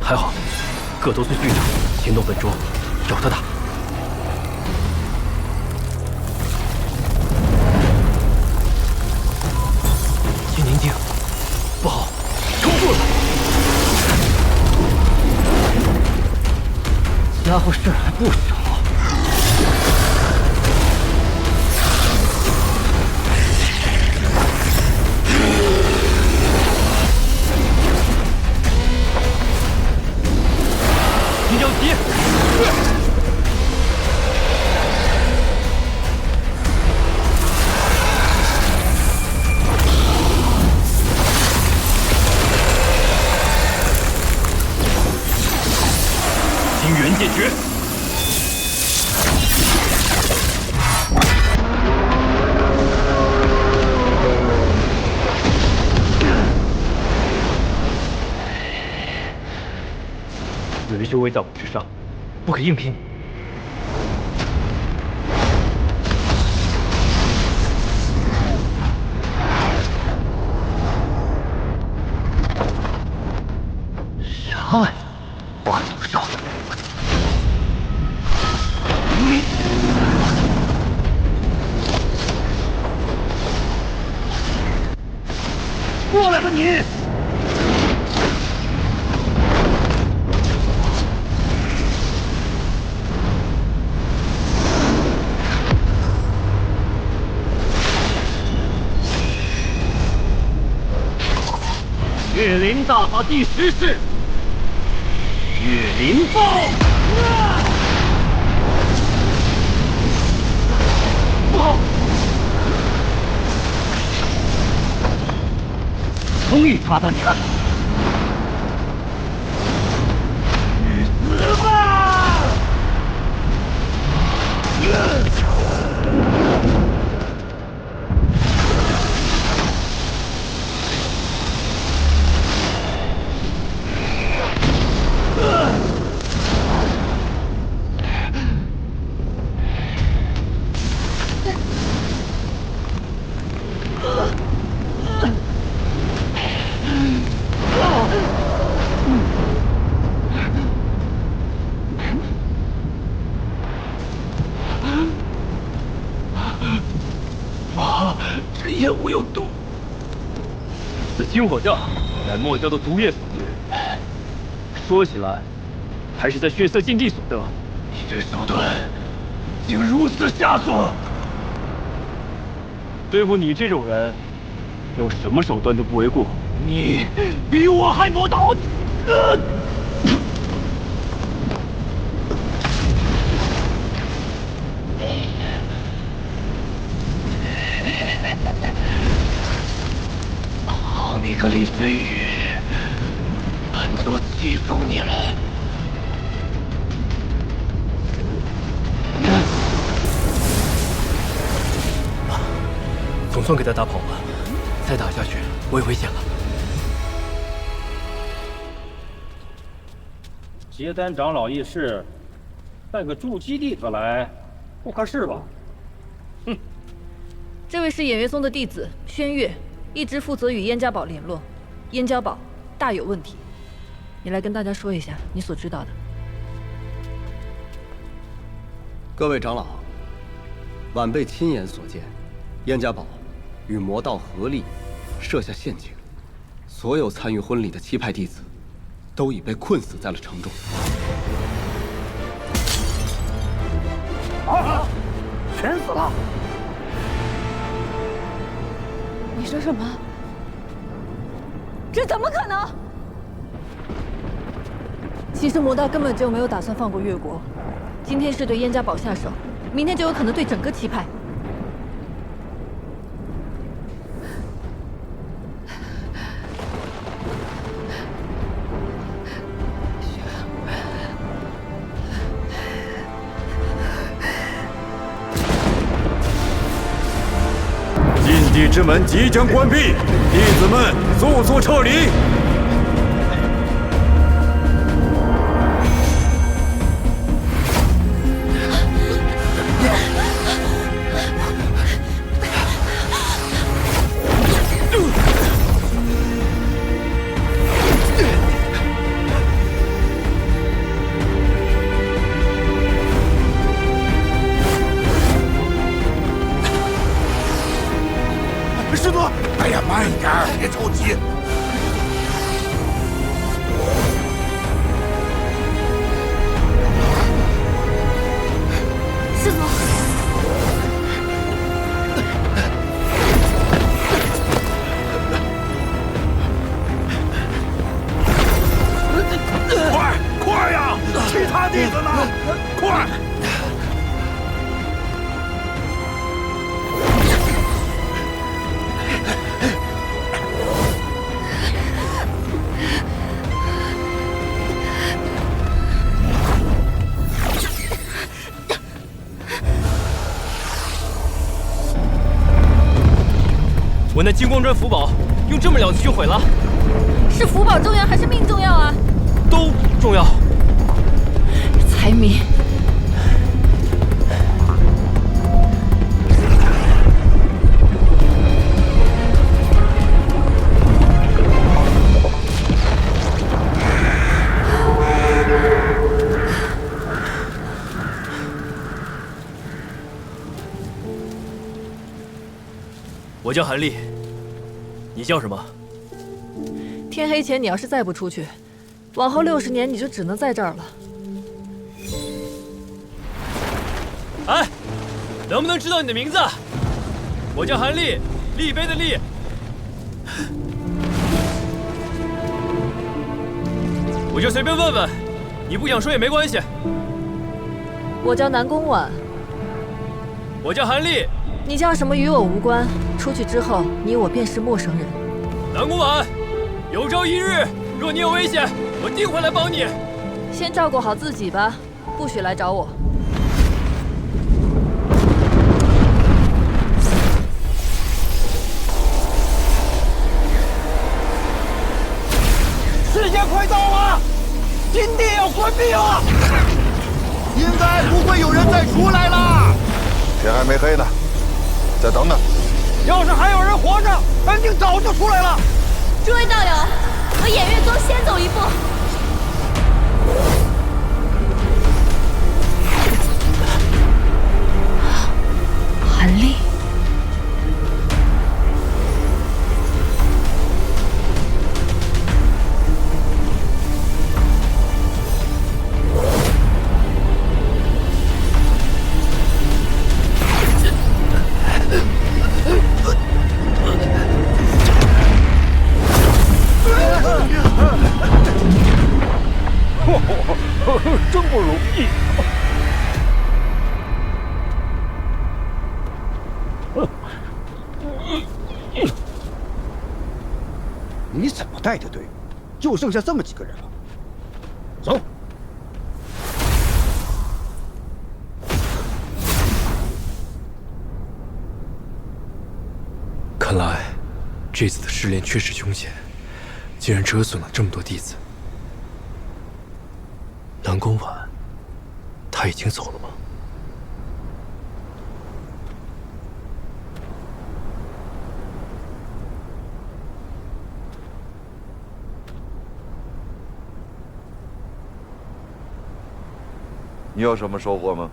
还好，个头虽巨大，行动笨拙，找他打。请宁静，不好，冲住了！家伙事儿还不少。你着急！金元剑诀。有一修为在我之上，不可硬拼。啥玩意？话都少！你过来吧你！岳灵大法第10式，岳灵爆！不好！终于抓到你了！去死吧！妈，这烟雾有毒。此金火教乃墨教的毒液所致。说起来，还是在血色禁地所得。你对苏顿竟如此下作！对付你这种人，用什么手段都不为过。你比我还魔道！好你个李飞宇，本座欺负你了。总算给他打跑了，再打下去我也危险了。结丹长老议事，带个筑基弟子来，不合适吧？哼，这位是偃月宗的弟子轩月，一直负责与燕家堡联络。燕家堡大有问题，你来跟大家说一下你所知道的。各位长老，晚辈亲眼所见，燕家堡与魔道合力设下陷阱，所有参与婚礼的七派弟子都已被困死在了城中。啊！全死了！你说什么？这怎么可能？其实魔道根本就没有打算放过越国，今天是对燕家堡下手，明天就有可能对整个七派。禁地之门即将关闭，弟子们速速撤离！师尊，哎呀，慢一点，别着急。师祖，快呀！其他弟子呢？快！我那金光砖符宝用这么了就毁了，是符宝重要还是命重要啊？都重要。财迷。我叫韩立，你叫什么？天黑前你要是再不出去，往后60年你就只能在这儿了。哎，能不能知道你的名字？我叫韩立，立碑的立。我就随便问问，你不想说也没关系。我叫南宫婉。我叫韩立。你叫什么与我无关。出去之后，你我便是陌生人。南宫婉，有朝一日，若你有危险，我定会来帮你。先照顾好自己吧，不许来找我。时间快到了，禁地要关闭了，应该不会有人再出来了。天还没黑呢，再等等。要是还有人活着，本警早就出来了。诸位道友，我偃月宗先走一步。韩立。 真不容易。你怎么带的队？就剩下这么几个人了。走。看来，这次的试炼确实凶险，竟然折损了这么多弟子。 南宫婉，他已经走了吗？你有什么收获吗？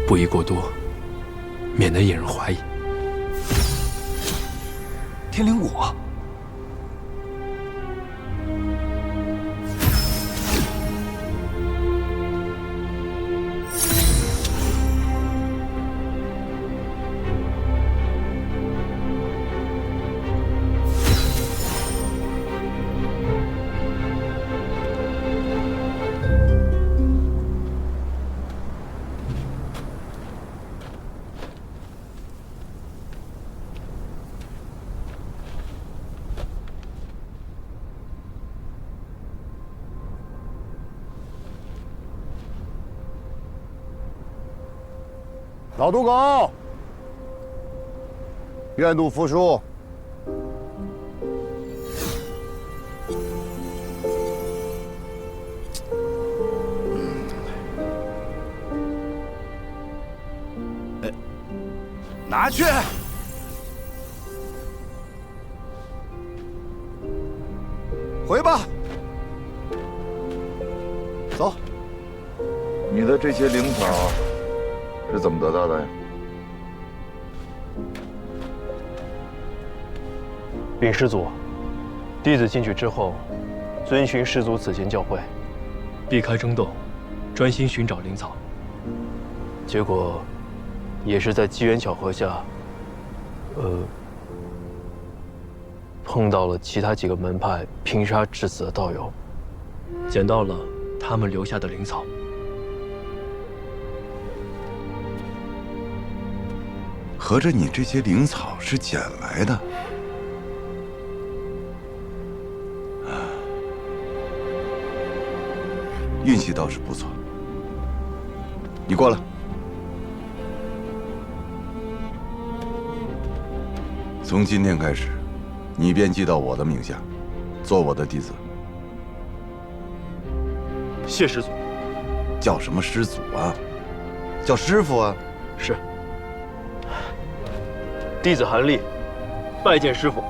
不宜过多，免得引人怀疑。天灵果，老毒狗，愿赌服输。拿去。回吧。走。你的这些灵草。 是怎么得到的呀？禀师祖，弟子进去之后，遵循师祖此前教诲，避开争斗，专心寻找灵草。结果，也是在机缘巧合下，碰到了其他几个门派拼杀致死的道友，捡到了他们留下的灵草。 合着你这些灵草是捡来的？运气倒是不错。你过来。从今天开始，你便记到我的名下，做我的弟子。谢师祖。叫什么师祖啊？叫师傅啊。是。 弟子韩立，拜见师傅。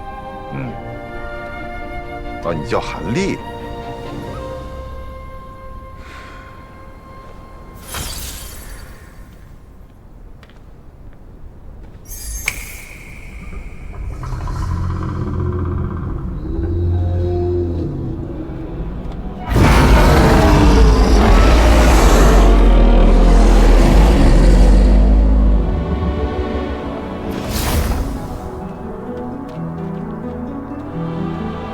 把你叫韩立？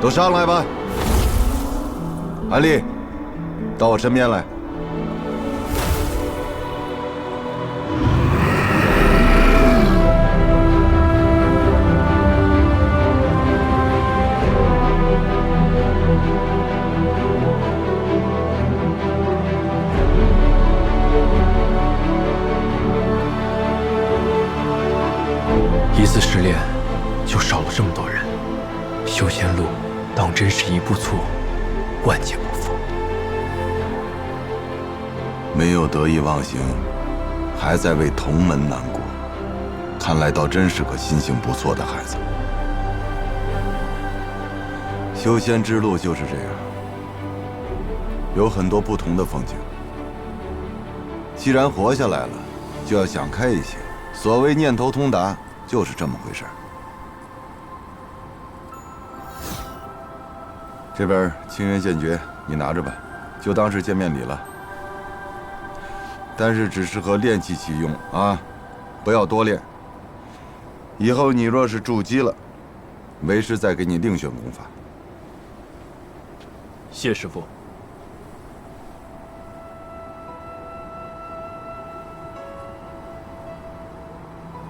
都上来吧，韩立，到我身边来。这么多人，修仙路当真是一步错，万劫不复。没有得意忘形，还在为同门难过，看来倒真是个心性不错的孩子。修仙之路就是这样，有很多不同的风景。既然活下来了，就要想开一些。所谓念头通达，就是这么回事。这边清源剑诀你拿着吧，就当是见面礼了。但是只适合练气期用啊，不要多练。以后你若是筑基了，为师再给你另选功法。谢师父。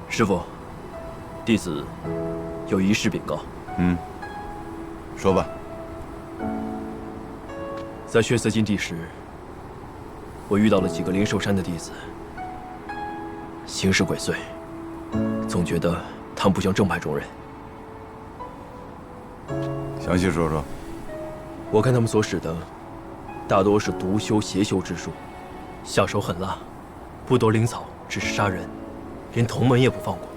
师父，弟子有一事禀告。说吧。在血色禁地时，我遇到了几个灵兽山的弟子，行事鬼祟，总觉得他们不像正派中人。详细说说。我看他们所使的，大多是毒修邪修之术，下手狠辣，不夺灵草，只是杀人，连同门也不放过。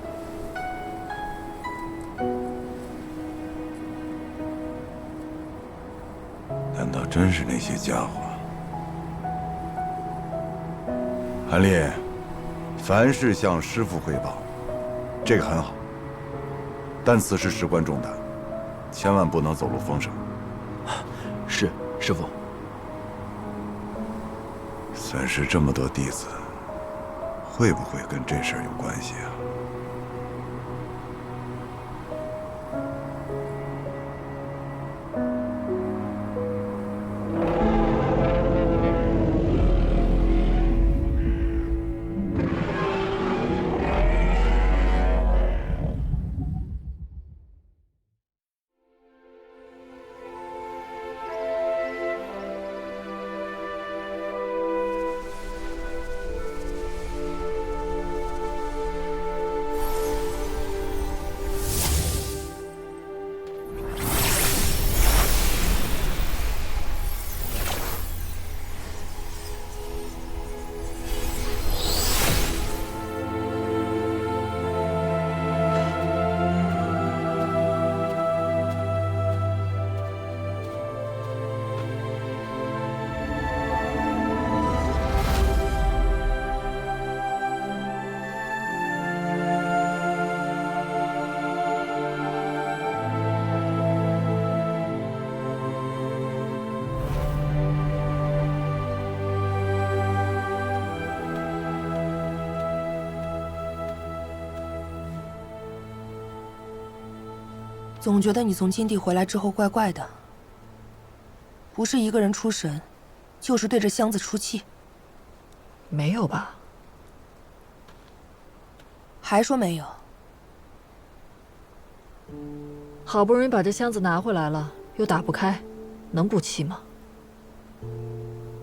难道真是那些家伙？韩立，凡事向师父汇报，这个很好。但此事事关重大，千万不能走漏风声。是，师父。损失这么多弟子，会不会跟这事儿有关系啊？总觉得你从金地回来之后怪怪的，不是一个人出神，就是对着箱子出气。没有吧？还说没有？好不容易把这箱子拿回来了，又打不开，能不气吗？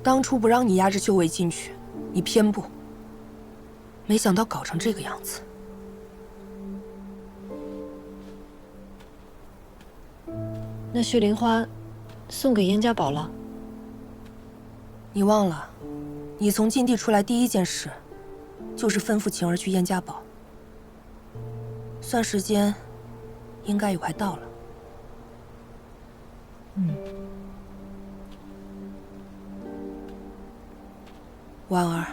当初不让你押着修为进去，你偏不。没想到搞成这个样子。那血灵花送给燕家宝了？你忘了，你从禁地出来第一件事，就是吩咐晴儿去燕家堡。算时间，应该也快到了。婉儿，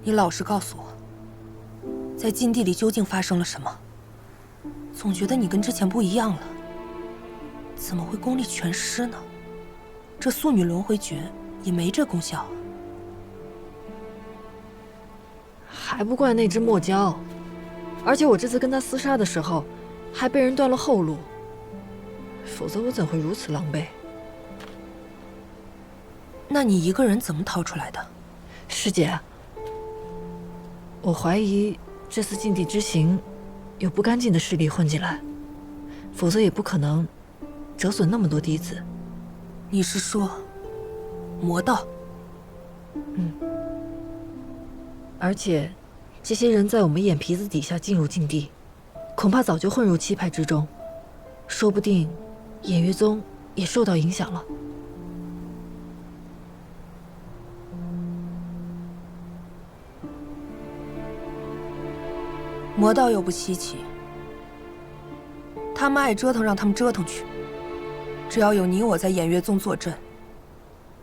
你老实告诉我，在禁地里究竟发生了什么？总觉得你跟之前不一样了。怎么会功力全失呢？这素女轮回诀也没这功效啊。还不怪那只墨蛟，而且我这次跟他厮杀的时候，还被人断了后路，否则我怎会如此狼狈？那你一个人怎么逃出来的？师姐，我怀疑这次禁地之行有不干净的势力混进来，否则也不可能折损那么多弟子。你是说魔道？而且这些人在我们眼皮子底下进入禁地，恐怕早就混入七派之中，说不定偃月宗也受到影响了。魔道又不稀奇，他们爱折腾让他们折腾去，只要有你我在偃月宗坐镇，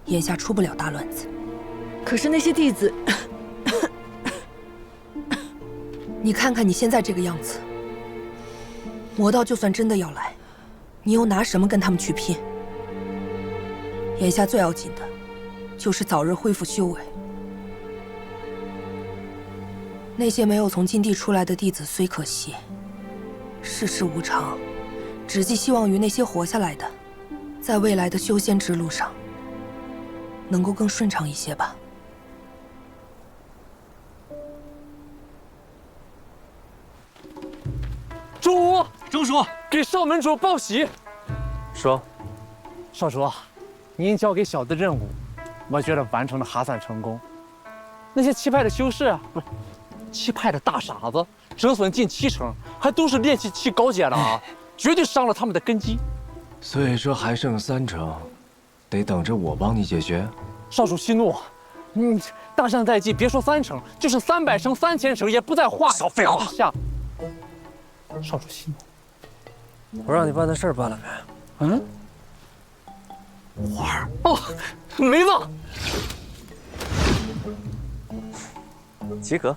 眼下出不了大乱子。可是那些弟子，你看看你现在这个样子，魔道就算真的要来，你又拿什么跟他们去拼？眼下最要紧的，就是早日恢复修为。那些没有从禁地出来的弟子虽可惜，世事无常，只寄希望于那些活下来的，在未来的修仙之路上，能够更顺畅一些吧。主，钟叔，给少门主报喜。说，少主，您交给小的任务，我觉得完成的还算成功。那些七派的修士啊，不是七派的大傻子，折损近70%，还都是炼气期高阶的啊，绝对伤了他们的根基。所以说还剩30%，得等着我帮你解决。少主息怒，大善在即，别说30%，就是300%、3000%也不在话下。少废话。少主息怒。我让你办的事儿办了没？花儿哦，梅子，及格。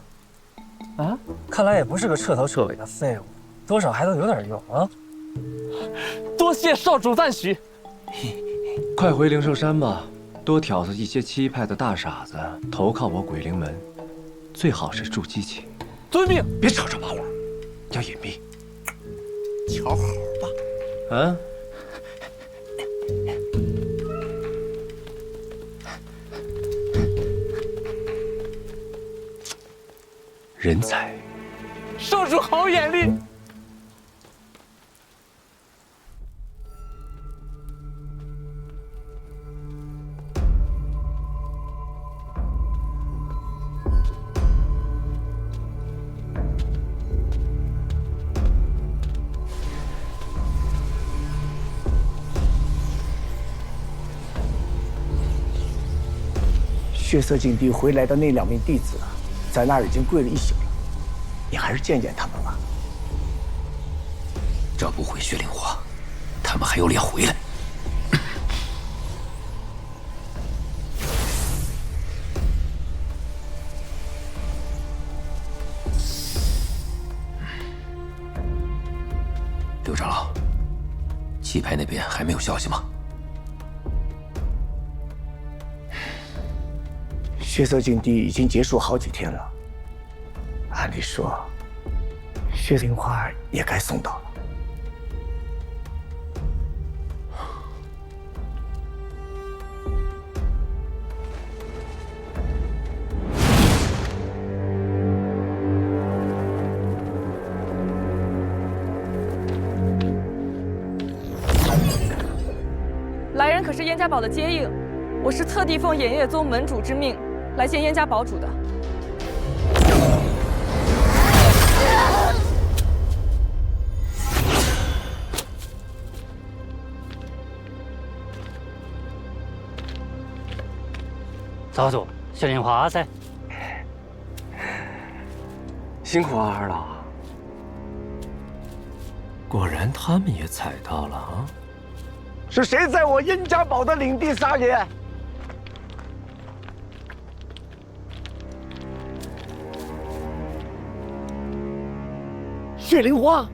啊，看来也不是个彻头彻尾的废物，多少还能有点用啊。多谢少主赞许。快回灵兽山吧，多挑唆一些七派的大傻子投靠我鬼灵门，最好是筑基期。遵命。别吵着把我，要隐蔽。瞧好吧。啊？人才。少主好眼力。血色禁地回来的那2名弟子，在那儿已经跪了1宿了，你还是见见他们吧。这不回血灵花，他们还有脸回来？刘长老，七派那边还没有消息吗？血色禁地已经结束好几天了，按理说，血灵花也该送到了。来人可是燕家堡的接应，我是特地奉偃月宗门主之命来见燕家堡主的。早主，血灵花在。辛苦二了。果然他们也踩到了啊！是谁在我燕家堡的领地撒野？血灵花。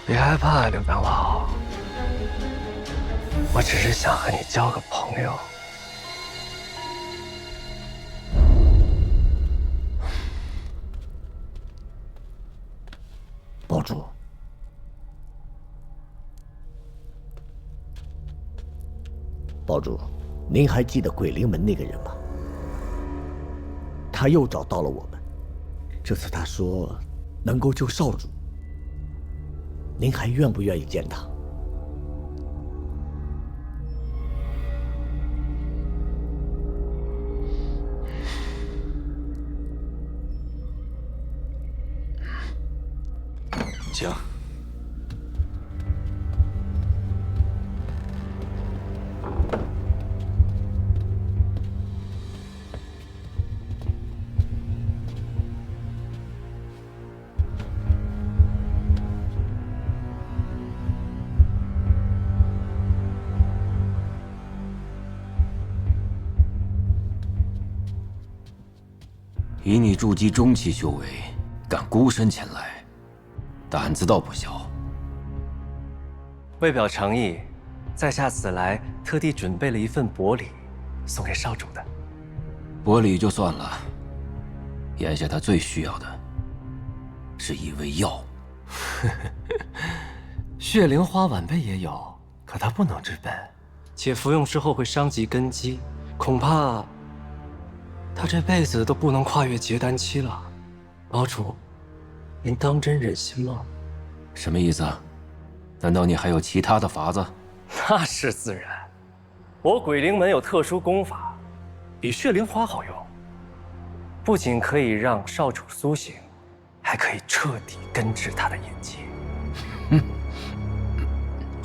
别害怕，刘长老，我只是想和你交个朋友。堡主，堡主，您还记得鬼灵门那个人吗？他又找到了我们，这次他说能够救少主。您还愿不愿意见他？请。以你筑基中期修为，敢孤身前来，胆子倒不小。为表诚意，在下此来特地准备了一份薄礼，送给少主的。薄礼就算了，眼下他最需要的是一味药。血灵花晚辈也有，可他不能治本，且服用之后会伤及根基，恐怕他这辈子都不能跨越结丹期了。堡主，您当真忍心吗？什么意思啊？难道你还有其他的法子？那是自然，我鬼灵门有特殊功法，比血灵花好用，不仅可以让少主苏醒，还可以彻底根治他的眼疾。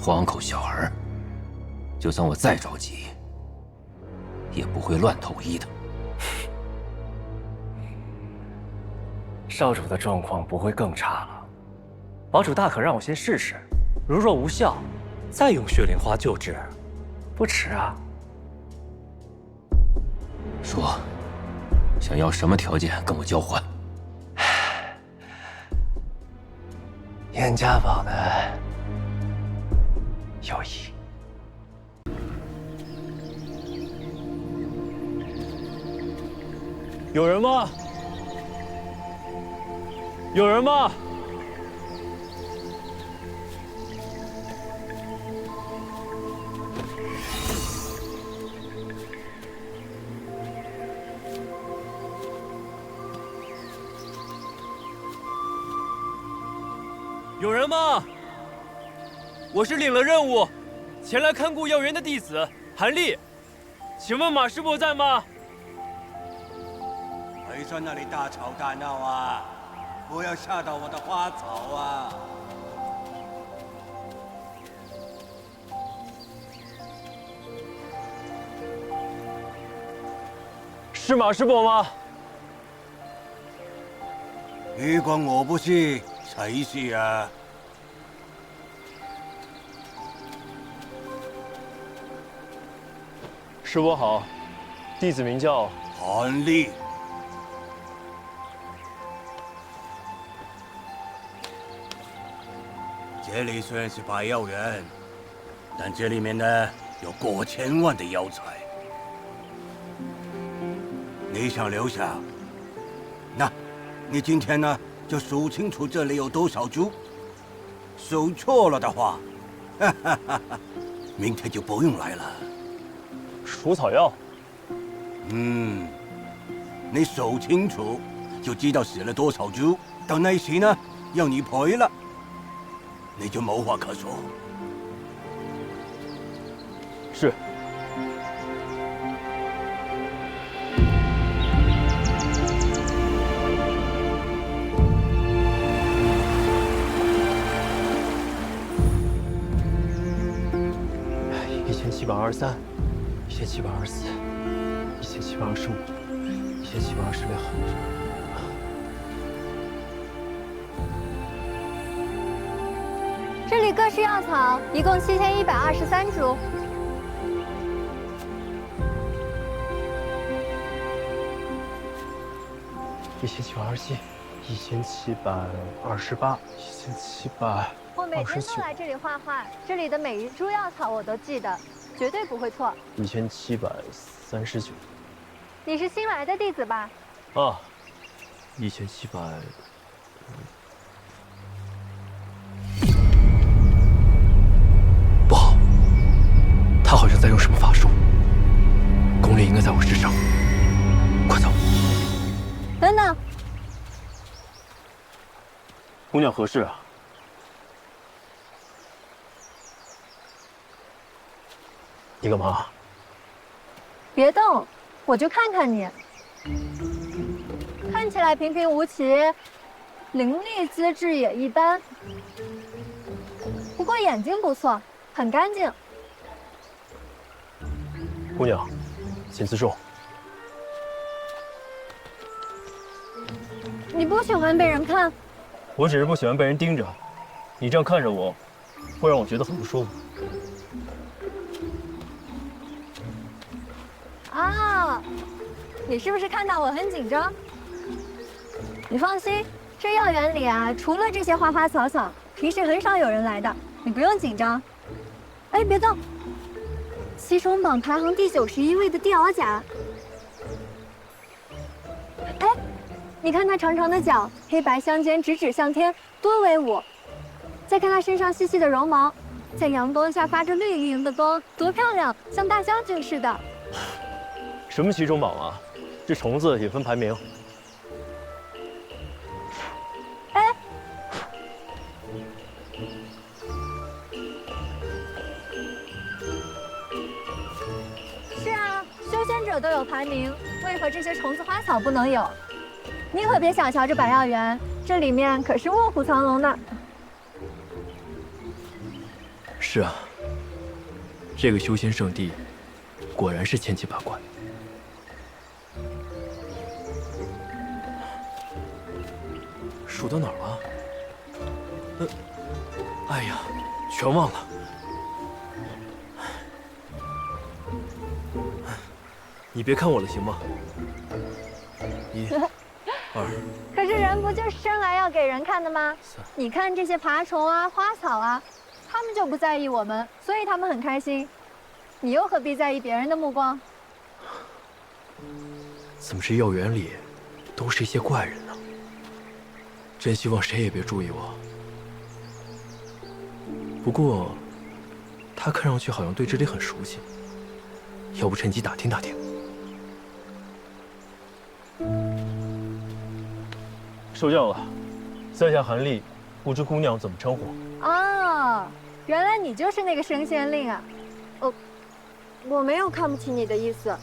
黄口小儿，就算我再着急，也不会乱投医的。少主的状况不会更差了，堡主大可让我先试试，如若无效，再用血灵花救治，不迟啊。说，想要什么条件跟我交换？燕家堡的友谊。有人吗？有人吗？有人吗？我是领了任务，前来看顾药园的弟子韩立，请问马师伯在吗？谁在那里大吵大闹啊？不要吓到我的花草啊！是马师伯吗？如果我不是，谁是啊？师伯好，弟子名叫韩立。这里虽然是百药园，但这里面呢有过千万的药材。你想留下？那，你今天呢就数清楚这里有多少株。数错了的话，明天就不用来了。除草药。你数清楚，就知道死了多少株。到那时呢，要你赔了。你就无话可说。是。1723、1724、1725、1726。这里各式药草一共7123株。1727、1728、1729。我每天都来这里画画，这里的每一株药草我都记得，绝对不会错。1739。你是新来的弟子吧？啊，1700。他好像在用什么法术，攻略应该在我身上。快走！等等，姑娘何事啊？你干嘛？别动，我就看看你。看起来平平无奇，灵力资质也一般，不过眼睛不错，很干净。姑娘，请自重。你不喜欢被人看？我只是不喜欢被人盯着，你这样看着我，会让我觉得很不舒服。啊，你是不是看到我很紧张？你放心，这药园里啊，除了这些花花草草，平时很少有人来的，你不用紧张。哎，别动！西虫榜排行第91位的地鳌甲。哎，你看它长长的脚，黑白相间，直指向天，多威武！再看它身上细细的绒毛，在阳光下发着绿莹莹的光，多漂亮，像大将军似的。什么西虫榜啊？这虫子也分排名。哎，是啊，修仙者都有排名，为何这些虫子花草不能有？你可别小瞧这百药园，这里面可是卧虎藏龙呢。是啊，这个修仙圣地果然是千奇百怪。数到哪儿了？哎呀，全忘了。你别看我了，行吗？1、2。可是人不就是生来要给人看的吗？你看这些爬虫啊、花草啊，他们就不在意我们，所以他们很开心。你又何必在意别人的目光？怎么这药园里都是一些怪人呢？真希望谁也别注意我。不过，他看上去好像对这里很熟悉，要不趁机打听打听。受教了，在下韩立，不知姑娘怎么称呼？哦，原来你就是那个升仙令啊！我没有看不起你的意思，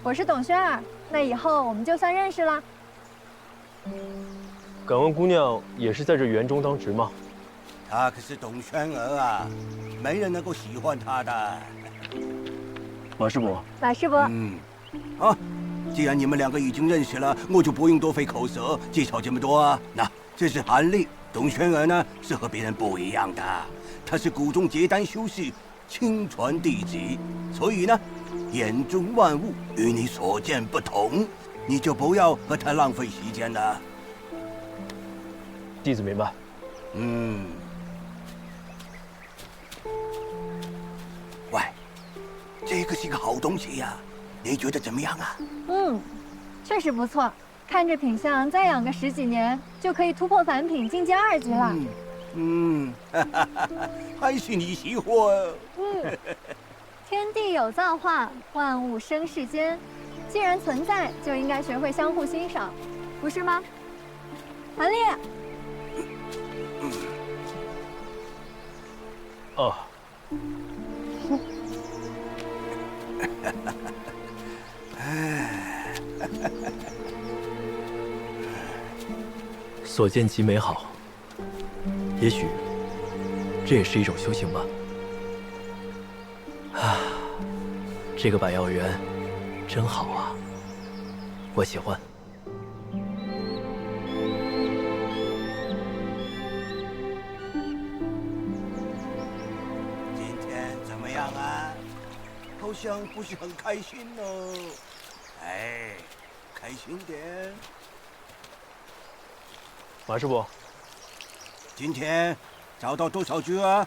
我是董轩儿，那以后我们就算认识了。敢问姑娘也是在这园中当值吗？她可是董轩儿啊，没人能够喜欢她的。马师伯，马师伯，好，既然你们两个已经认识了，我就不用多费口舌介绍这么多啊。那这是韩立，董轩儿呢是和别人不一样的，他是谷中结丹修士，亲传弟子，所以呢，眼中万物与你所见不同，你就不要和他浪费时间了。弟子明白。喂，这个是个好东西呀，你觉得怎么样啊？确实不错，看这品相，再养个10几年就可以突破凡品，进阶2级了。还是你识货。天地有造化，万物生世间，既然存在，就应该学会相互欣赏，不是吗？韩立。哦。所见极美好，也许这也是一种修行吧。啊，这个百药园真好啊，我喜欢。今天怎么样啊？好像不是很开心哦。哎，开心点。马师伯，今天找到多少只啊？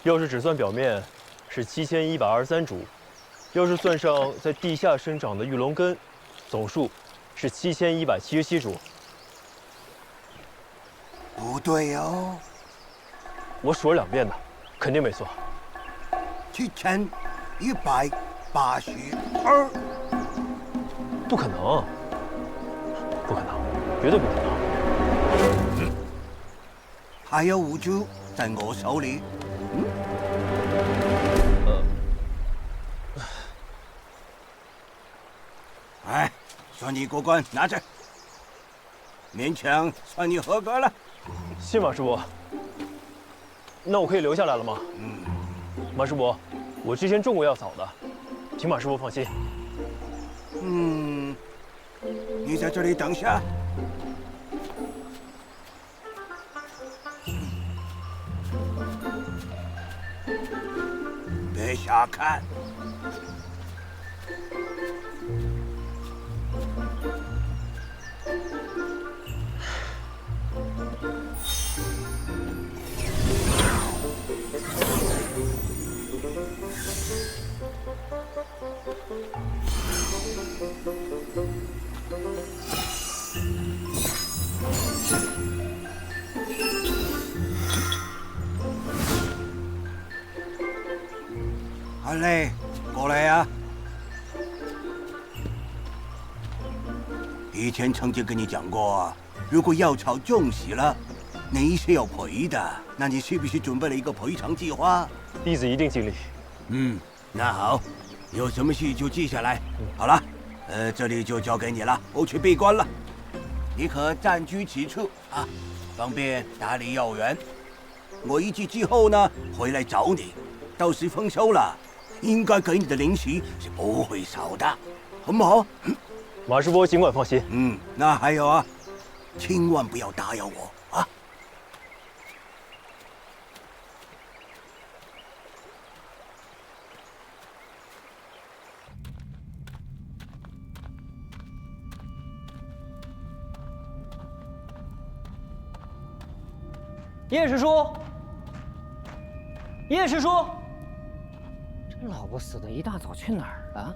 要是只算表面，是7123株；要是算上在地下生长的玉龙根，总数是7177株。不对哦，我数了2遍的，肯定没错。7182。不可能，不可能，绝对不可能。还有5注在我手里。哎，算你过关，拿着。勉强算你合格了。谢马师伯。那我可以留下来了吗？马师伯，我之前种过药草的，请马师伯放心。你在这里等下。别瞎看。韩磊，过来呀！以前曾经跟你讲过，如果药草中邪了，你是要赔的。那你是不是准备了一个赔偿计划？弟子一定尽力。那好，有什么事就记下来。好了，这里就交给你了，我去闭关了。你可暂居此处啊，方便打理药园。我1季之后呢，回来找你。到时丰收了，应该给你的零食是不会少的，好不好？马师伯尽管放心。那还有啊，千万不要打扰我啊！叶师叔，叶师叔，这老不死的一大早去哪儿了？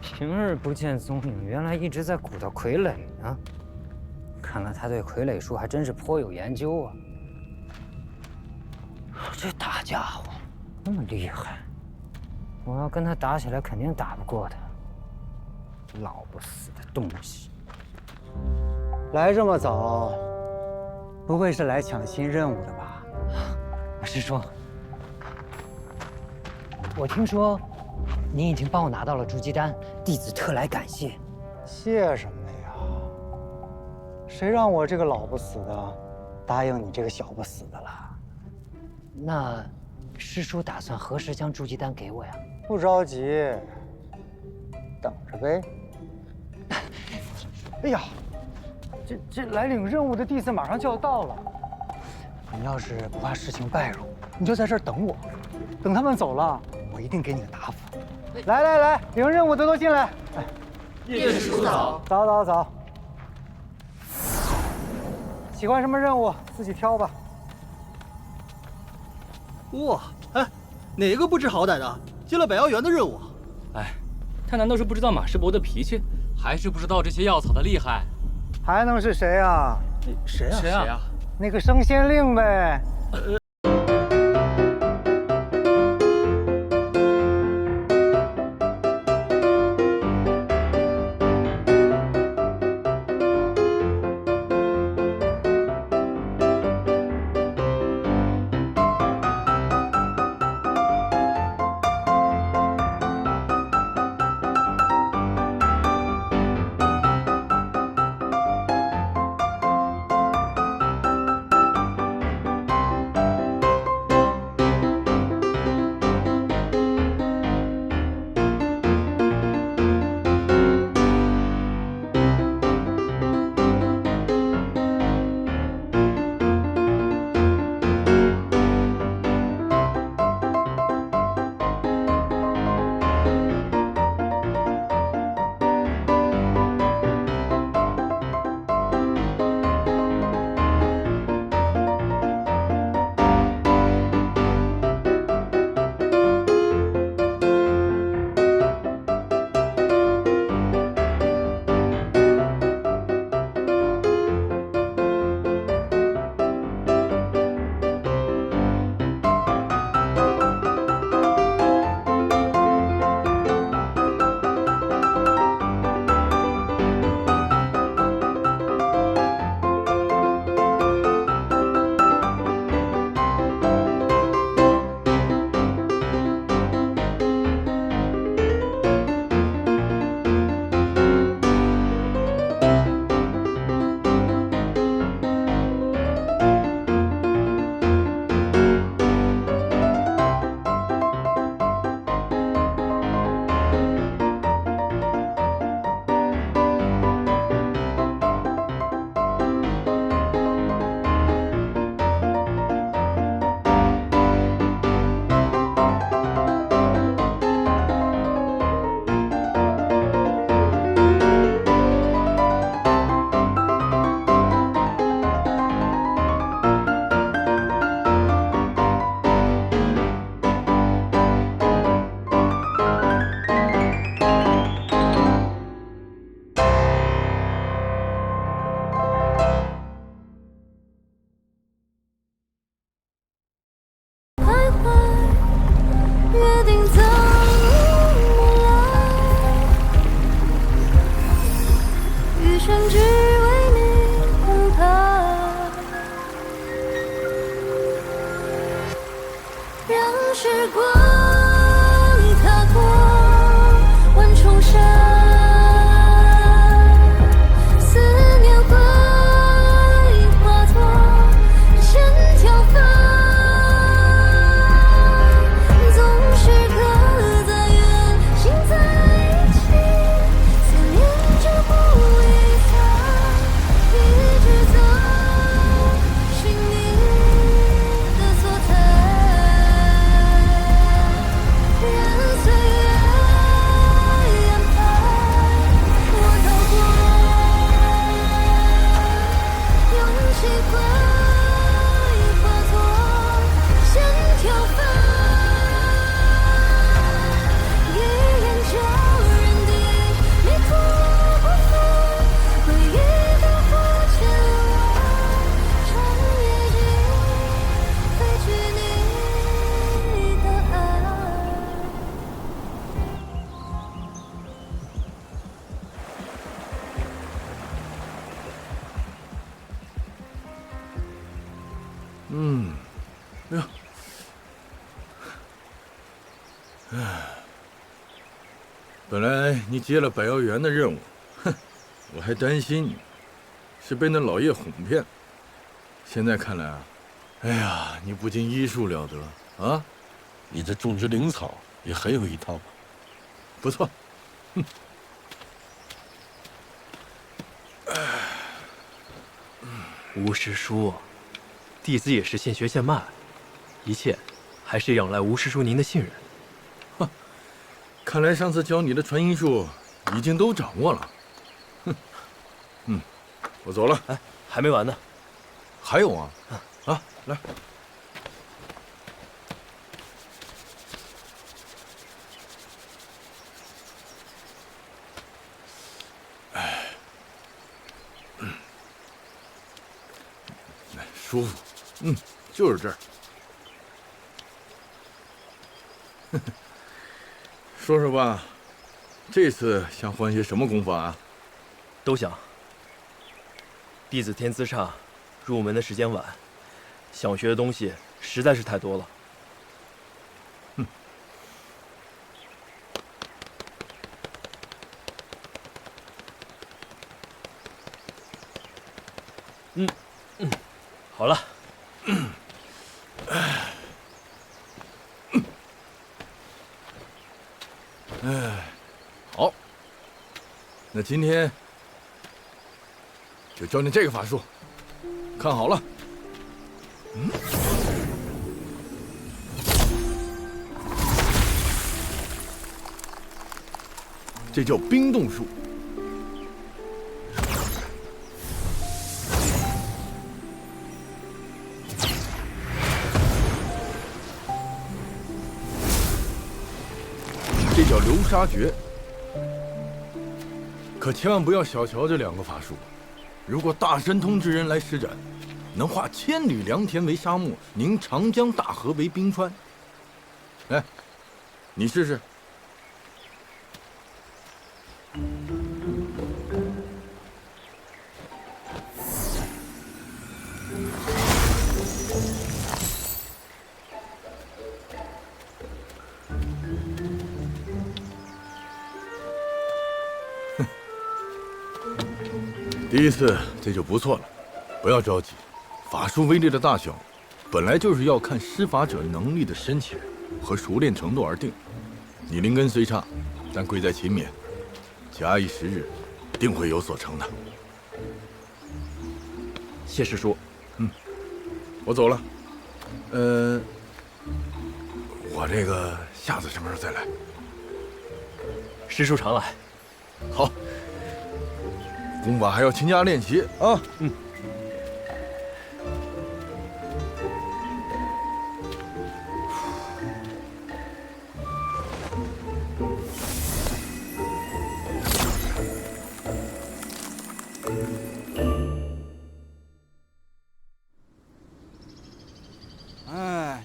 平日不见踪影，原来一直在鼓捣傀儡呢。看来他对傀儡术还真是颇有研究啊。这大家伙那么厉害，我要跟他打起来，肯定打不过他。老不死的东西！来这么早，不会是来抢新任务的吧？师叔，我听说您已经帮我拿到了筑基丹，弟子特来感谢。谢什么呀？谁让我这个老不死的答应你这个小不死的了？那师叔打算何时将筑基丹给我呀？不着急，等着呗。哎呀，这来领任务的弟子马上就要到了。你要是不怕事情败露，你就在这儿等我，等他们走了，我一定给你个答复。来，领任务的都进来。叶师叔早。早。喜欢什么任务自己挑吧。哇，哪个不知好歹的接了百妖园的任务？他难道是不知道马师伯的脾气，还是不知道这些药草的厉害？还能是谁啊？谁啊？那个升仙令呗。时光踏过万重山，思念会化作千条帆，总是刻在远行在一起，思念就不离散，一直走寻你的所在，任岁月安排，我逃过，勇气会化作千条帆，一眼就认定迷途不返，回忆的火箭往长夜里飞去你的爱。哎呀，唉，本来你接了百药园的任务，哼，我还担心你是被那老叶哄骗。现在看来啊，哎呀，你不仅医术了得啊，你这种植灵草也很有一套。不错。哼，吴师叔，弟子也是现学现卖，一切还是仰赖吴师叔您的信任。看来上次教你的传音术已经都掌握了。哼，我走了。哎，还没完呢。还有啊，啊，来。舒服，就是这儿。说说吧，这次想换些什么功法啊？都想。弟子天资差，入门的时间晚，想学的东西实在是太多了。好了。好，那今天就教你这个法术，看好了。这叫冰冻术。这叫流沙诀。可千万不要小瞧这两个法术，如果大神通之人来施展，能化千里良田为沙漠，凝长江大河为冰川。来，你试试。第一次这就不错了，不要着急。法术威力的大小，本来就是要看施法者能力的深浅和熟练程度而定。你灵根虽差，但贵在勤勉，假以时日，定会有所成的。谢师叔。我走了。我这个下次什么时候再来？师叔常来。好。功法还要勤加练习啊！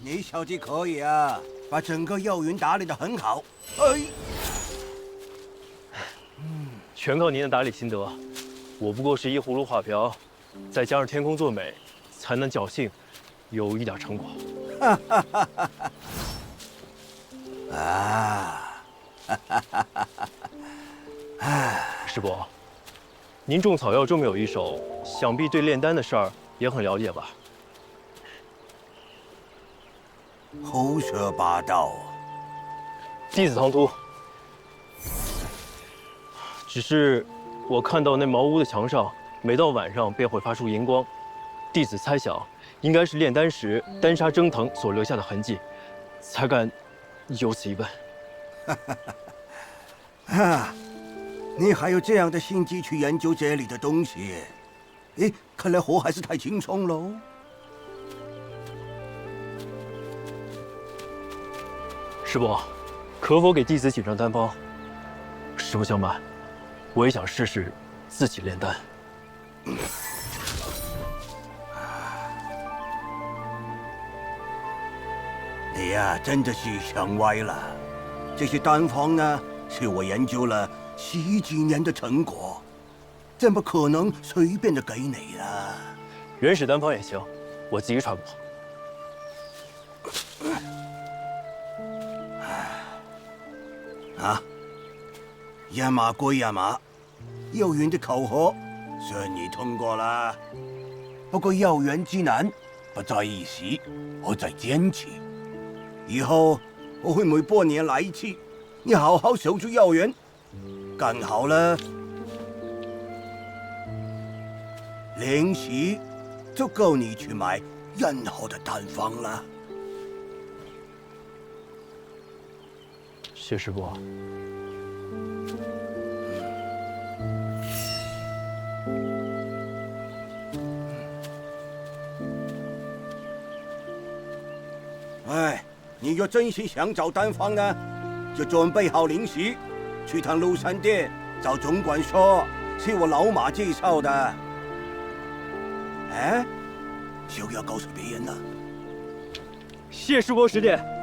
你小子可以啊，把整个药园打理得很好。哎，全靠您的打理心得。我不过是一葫芦画瓢，再加上天空作美，才能侥幸有一点成果。啊，师伯，您种草药这么有一手，想必对炼丹的事儿也很了解吧？胡说八道！弟子唐突。只是我看到那茅屋的墙上，每到晚上便会发出荧光，弟子猜想，应该是炼丹时丹砂蒸腾所留下的痕迹，才敢有此一问。啊，你还有这样的心机去研究这里的东西？哎，看来火还是太轻松喽。师伯，可否给弟子锦上丹方？实不相瞒，我也想试试自己炼丹。你呀，真的是想歪了。这些丹方呢，是我研究了10几年的成果，怎么可能随便的给你呢？原始丹方也行，我自己揣摩。啊，亚马归亚马，药园的考核顺利通过了。不过药园之难不在一时，而在坚持。以后我会每半年来一次，你好好守住药园，干好了，零息就够你去买任何的丹方了。谢师伯。哎，你若真是想找丹方呢，就准备好零食，去趟鹿山店找总管说，是我老马介绍的。哎，就要告诉别人了。谢师伯指点。